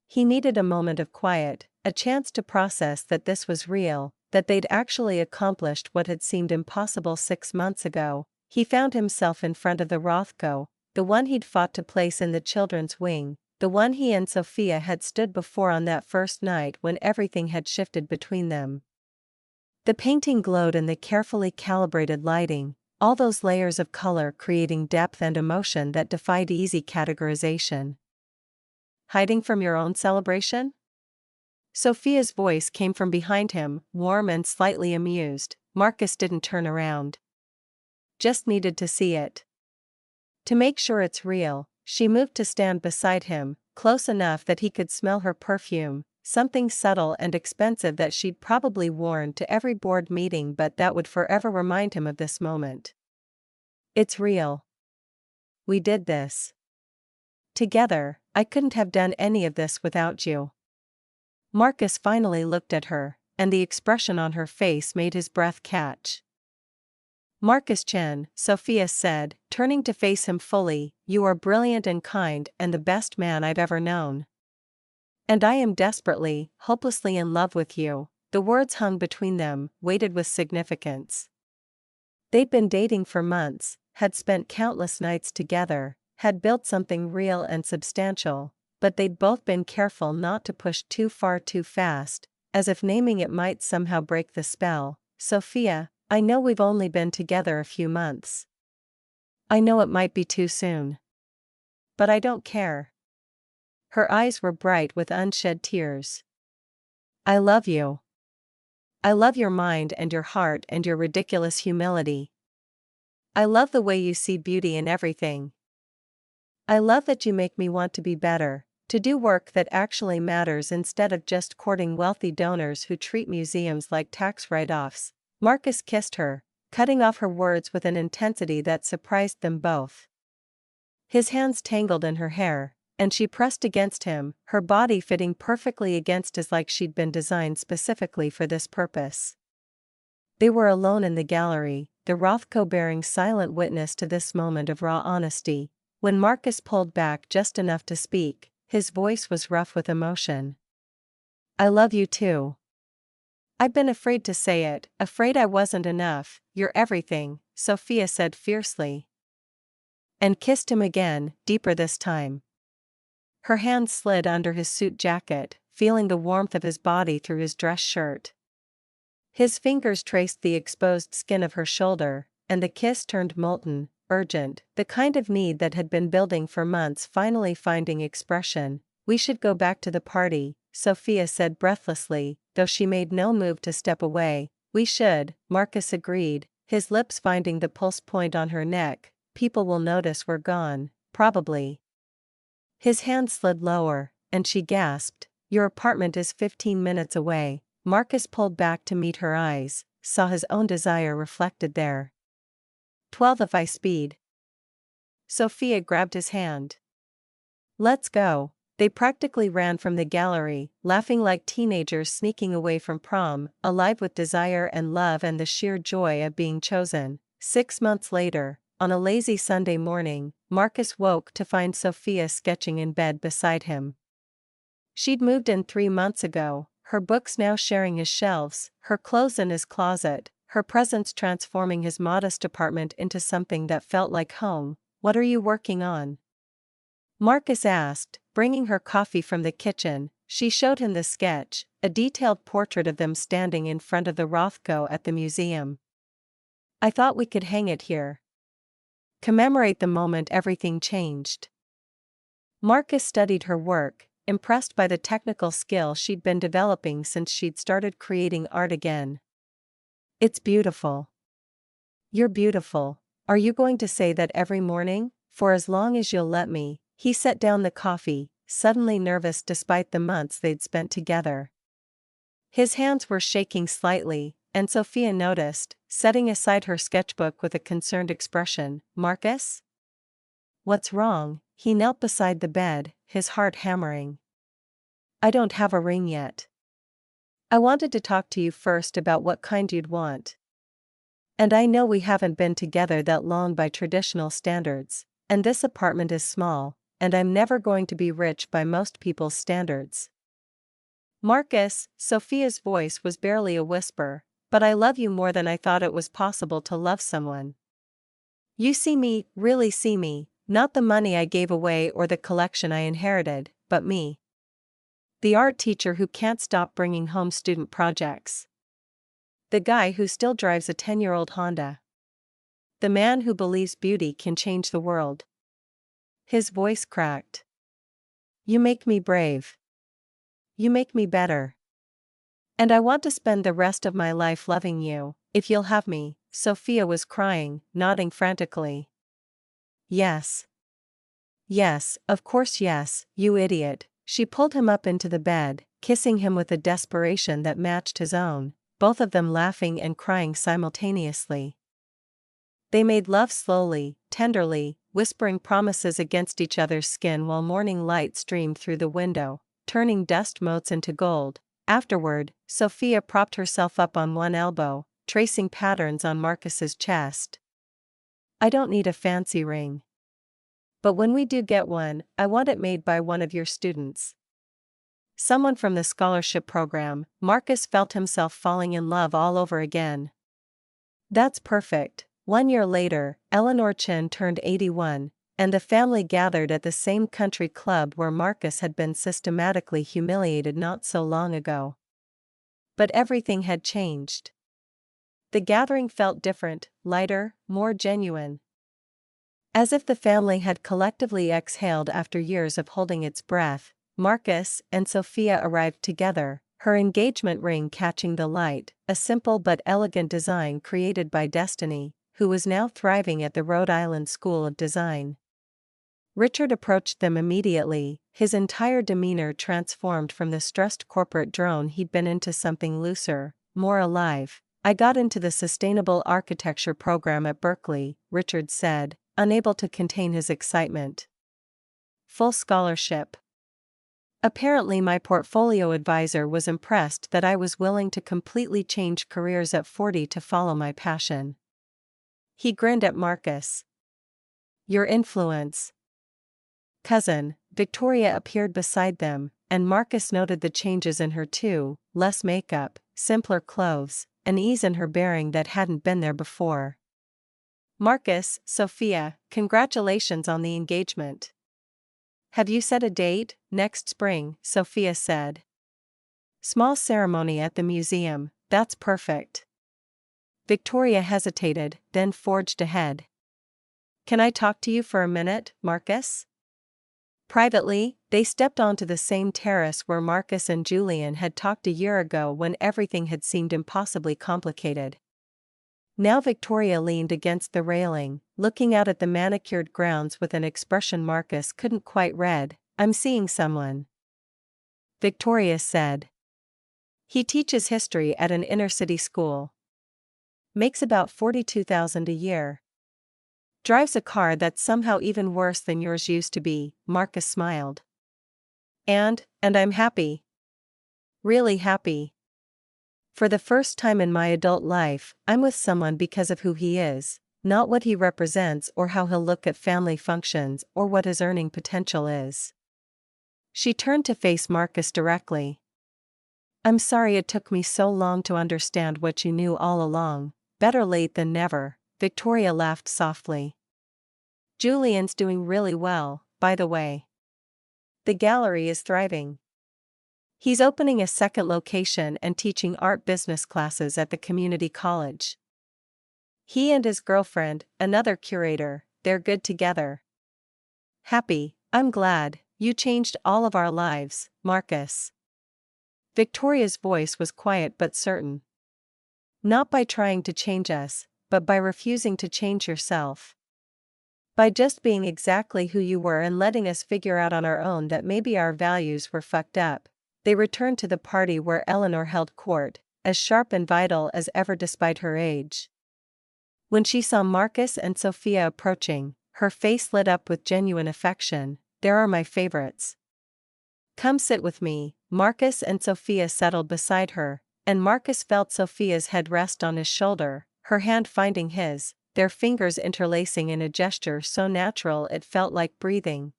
Speaker 1: He needed a moment of quiet, a chance to process that this was real, that they'd actually accomplished what had seemed impossible 6 months ago. He found himself in front of the Rothko, the one he'd fought to place in the children's wing, the one he and Sophia had stood before on that first night when everything had shifted between them. The painting glowed in the carefully calibrated lighting, all those layers of color creating depth and emotion that defied easy categorization. "Hiding from your own celebration?" Sophia's voice came from behind him, warm and slightly amused. Marcus didn't turn around. "Just needed to see it. To make sure it's real." She moved to stand beside him, close enough that he could smell her perfume, something subtle and expensive that she'd probably worn to every board meeting but that would forever remind him of this moment. "It's real. We did this together. I couldn't have done any of this without you." Marcus finally looked at her, and the expression on her face made his breath catch. "Marcus Chen," Sophia said, turning to face him fully, "you are brilliant and kind and the best man I've ever known. And I am desperately, hopelessly in love with you." The words hung between them, weighted with significance. They'd been dating for months, had spent countless nights together, had built something real and substantial, but they'd both been careful not to push too far too fast, as if naming it might somehow break the spell. "Sophia, I know we've only been together a few months. I know it might be too soon. But I don't care." Her eyes were bright with unshed tears. "I love you. I love your mind and your heart and your ridiculous humility. I love the way you see beauty in everything. I love that you make me want to be better, to do work that actually matters instead of just courting wealthy donors who treat museums like tax write-offs." Marcus kissed her, cutting off her words with an intensity that surprised them both. His hands tangled in her hair, and she pressed against him, her body fitting perfectly against his like she'd been designed specifically for this purpose. They were alone in the gallery, the Rothko bearing silent witness to this moment of raw honesty. When Marcus pulled back just enough to speak, his voice was rough with emotion. "I love you too. I've been afraid to say it, afraid I wasn't enough. You're everything," Sophia said fiercely. And kissed him again, deeper this time. Her hand slid under his suit jacket, feeling the warmth of his body through his dress shirt. His fingers traced the exposed skin of her shoulder, and the kiss turned molten, urgent, the kind of need that had been building for months finally finding expression. "We should go back to the party," Sophia said breathlessly, though she made no move to step away. "We should," Marcus agreed, his lips finding the pulse point on her neck. "People will notice we're gone, probably." His hand slid lower, and she gasped. "Your apartment is 15 minutes away." Marcus pulled back to meet her eyes, saw his own desire reflected there. 12 if I speed." Sophia grabbed his hand. "Let's go." They practically ran from the gallery, laughing like teenagers sneaking away from prom, alive with desire and love and the sheer joy of being chosen. 6 months later, on a lazy Sunday morning, Marcus woke to find Sophia sketching in bed beside him. She'd moved in 3 months ago, her books now sharing his shelves, her clothes in his closet, her presence transforming his modest apartment into something that felt like home. "What are you working on?" Marcus asked, bringing her coffee from the kitchen. She showed him the sketch, a detailed portrait of them standing in front of the Rothko at the museum. "I thought we could hang it here. Commemorate the moment everything changed." Marcus studied her work, impressed by the technical skill she'd been developing since she'd started creating art again. "It's beautiful. You're beautiful. Are you going to say that every morning, for as long as you'll let me?" He set down the coffee, suddenly nervous despite the months they'd spent together. His hands were shaking slightly, and Sophia noticed, setting aside her sketchbook with a concerned expression. "Marcus? What's wrong?" He knelt beside the bed, his heart hammering. "I don't have a ring yet. I wanted to talk to you first about what kind you'd want. And I know we haven't been together that long by traditional standards, and this apartment is small, and I'm never going to be rich by most people's standards." "Marcus," Sophia's voice was barely a whisper, "but I love you more than I thought it was possible to love someone. You see me, really see me, not the money I gave away or the collection I inherited, but me. The art teacher who can't stop bringing home student projects. The guy who still drives a 10-year-old Honda. The man who believes beauty can change the world." His voice cracked. "You make me brave. You make me better. And I want to spend the rest of my life loving you, if you'll have me." Sophia was crying, nodding frantically. "Yes. Yes, of course yes, you idiot." She pulled him up into the bed, kissing him with a desperation that matched his own, both of them laughing and crying simultaneously. They made love slowly, tenderly, whispering promises against each other's skin while morning light streamed through the window, turning dust motes into gold. Afterward, Sophia propped herself up on one elbow, tracing patterns on Marcus's chest. "I don't need a fancy ring. But when we do get one, I want it made by one of your students. Someone from the scholarship program." Marcus felt himself falling in love all over again. "That's perfect." 1 year later, Eleanor Chin turned 81, and the family gathered at the same country club where Marcus had been systematically humiliated not so long ago. But everything had changed. The gathering felt different, lighter, more genuine. As if the family had collectively exhaled after years of holding its breath, Marcus and Sophia arrived together, her engagement ring catching the light, a simple but elegant design created by Destiny, who was now thriving at the Rhode Island School of Design. Richard approached them immediately, his entire demeanor transformed from the stressed corporate drone he'd been into something looser, more alive. "I got into the sustainable architecture program at Berkeley," Richard said, unable to contain his excitement. full scholarship. Apparently my portfolio advisor was impressed that I was willing to completely change careers at 40 to follow my passion. He grinned at Marcus. Your influence. Cousin, Victoria appeared beside them, and Marcus noted the changes in her too: less makeup, simpler clothes, an ease in her bearing that hadn't been there before. Marcus, Sophia, congratulations on the engagement. Have you set a date? Next spring, Sophia said. Small ceremony at the museum, that's perfect. Victoria hesitated, then forged ahead. Can I talk to you for a minute, Marcus? Privately, they stepped onto the same terrace where Marcus and Julian had talked a year ago when everything had seemed impossibly complicated. Now Victoria leaned against the railing, looking out at the manicured grounds with an expression Marcus couldn't quite read. I'm seeing someone, Victoria said. He teaches history at an inner-city school. Makes about $42,000 a year. Drives a car that's somehow even worse than yours used to be, Marcus smiled. And I'm happy. Really happy. For the first time in my adult life, I'm with someone because of who he is, not what he represents or how he'll look at family functions or what his earning potential is. She turned to face Marcus directly. I'm sorry it took me so long to understand what you knew all along. Better late than never, Victoria laughed softly. Julian's doing really well, by the way. The gallery is thriving. He's opening a second location and teaching art business classes at the community college. He and his girlfriend, another curator, they're good together. Happy, I'm glad, you changed all of our lives, Marcus. Victoria's voice was quiet but certain. Not by trying to change us, but by refusing to change yourself. By just being exactly who you were and letting us figure out on our own that maybe our values were fucked up. They returned to the party where Eleanor held court, as sharp and vital as ever despite her age. When she saw Marcus and Sophia approaching, her face lit up with genuine affection. There are my favorites. Come sit with me. Marcus and Sophia settled beside her, and Marcus felt Sophia's head rest on his shoulder, her hand finding his, their fingers interlacing in a gesture so natural it felt like breathing.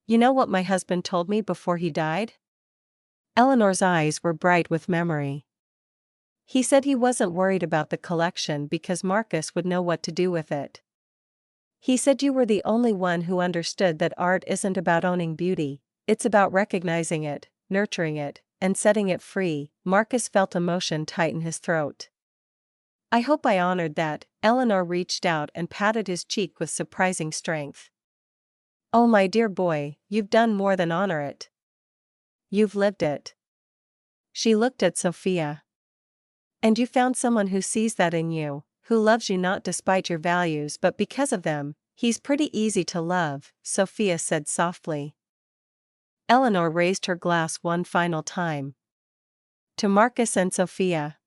Speaker 1: You know what my husband told me before he died? Eleanor's eyes were bright with memory. He said he wasn't worried about the collection because Marcus would know what to do with it. He said you were the only one who understood that art isn't about owning beauty, it's about recognizing it, nurturing it, and setting it free. Marcus felt emotion tighten his throat. I hope I honored that. Eleanor reached out and patted his cheek with surprising strength. Oh my dear boy, you've done more than honor it. You've lived it. She looked at Sophia. And you found someone who sees that in you, who loves you not despite your values but because of them. He's pretty easy to love, Sophia said softly. Eleanor raised her glass one final time. To Marcus and Sophia.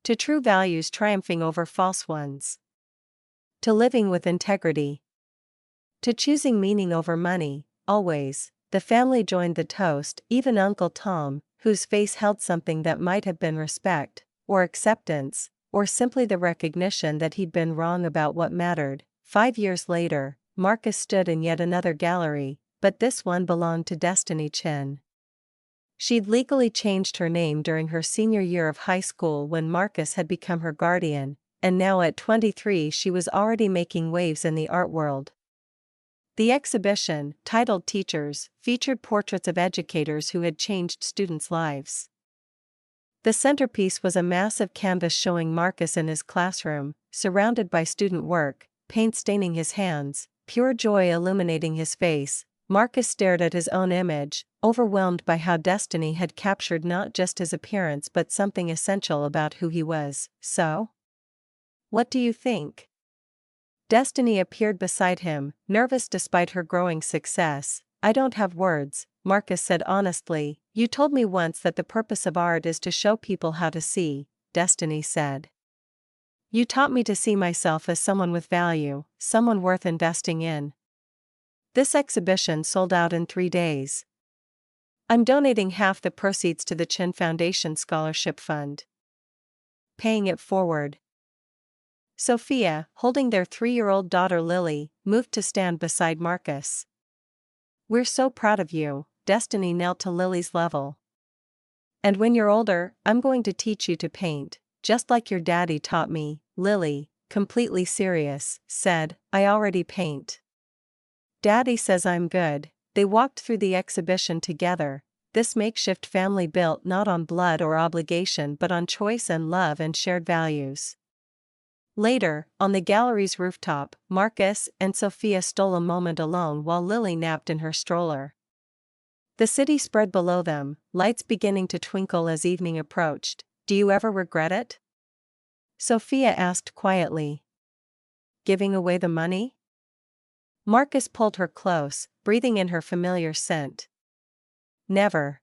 Speaker 1: To true values triumphing over false ones. To living with integrity. To choosing meaning over money, always. The family joined the toast, even Uncle Tom, whose face held something that might have been respect, or acceptance, or simply the recognition that he'd been wrong about what mattered. 5 years later, Marcus stood in yet another gallery, but this one belonged to Destiny Chin. She'd legally changed her name during her senior year of high school when Marcus had become her guardian, and now at 23 she was already making waves in the art world. The exhibition, titled Teachers, featured portraits of educators who had changed students' lives. The centerpiece was a massive canvas showing Marcus in his classroom, surrounded by student work, paint staining his hands, pure joy illuminating his face. Marcus stared at his own image, overwhelmed by how destiny had captured not just his appearance but something essential about who he was. So? What do you think? Destiny appeared beside him, nervous despite her growing success. I don't have words, Marcus said honestly. You told me once that the purpose of art is to show people how to see, Destiny said. You taught me to see myself as someone with value, someone worth investing in. This exhibition sold out in 3 days. I'm donating half the proceeds to the Chin Foundation Scholarship Fund. Paying it forward. Sophia, holding their 3-year-old daughter Lily, moved to stand beside Marcus. We're so proud of you, Destiny knelt to Lily's level. And when you're older, I'm going to teach you to paint, just like your daddy taught me, Lily, completely serious, said, I already paint. Daddy says I'm good. They walked through the exhibition together, this makeshift family built not on blood or obligation but on choice and love and shared values. Later, on the gallery's rooftop, Marcus and Sophia stole a moment alone while Lily napped in her stroller. The city spread below them, lights beginning to twinkle as evening approached. Do you ever regret it? Sophia asked quietly. Giving away the money? Marcus pulled her close, breathing in her familiar scent. Never.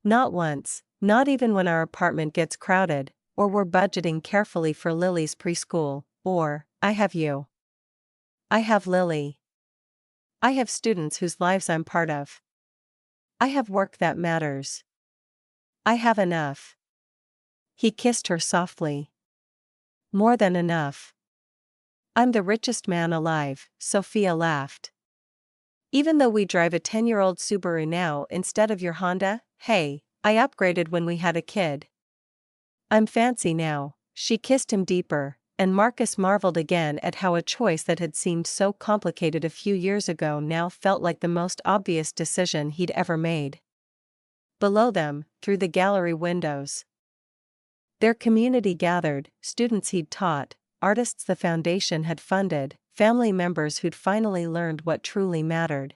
Speaker 1: Not once, not even when our apartment gets crowded, or we're budgeting carefully for Lily's preschool, or, I have you. I have Lily. I have students whose lives I'm part of. I have work that matters. I have enough. He kissed her softly. More than enough. I'm the richest man alive, Sophia laughed. Even though we drive a 10-year-old Subaru now instead of your Honda, hey, I upgraded when we had a kid. I'm fancy now. She kissed him deeper, and Marcus marveled again at how a choice that had seemed so complicated a few years ago now felt like the most obvious decision he'd ever made. Below them, through the gallery windows, their community gathered, students he'd taught, artists the foundation had funded, family members who'd finally learned what truly mattered.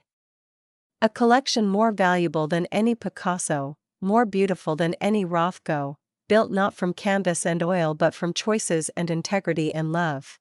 Speaker 1: A collection more valuable than any Picasso, more beautiful than any Rothko, built not from canvas and oil but from choices and integrity and love.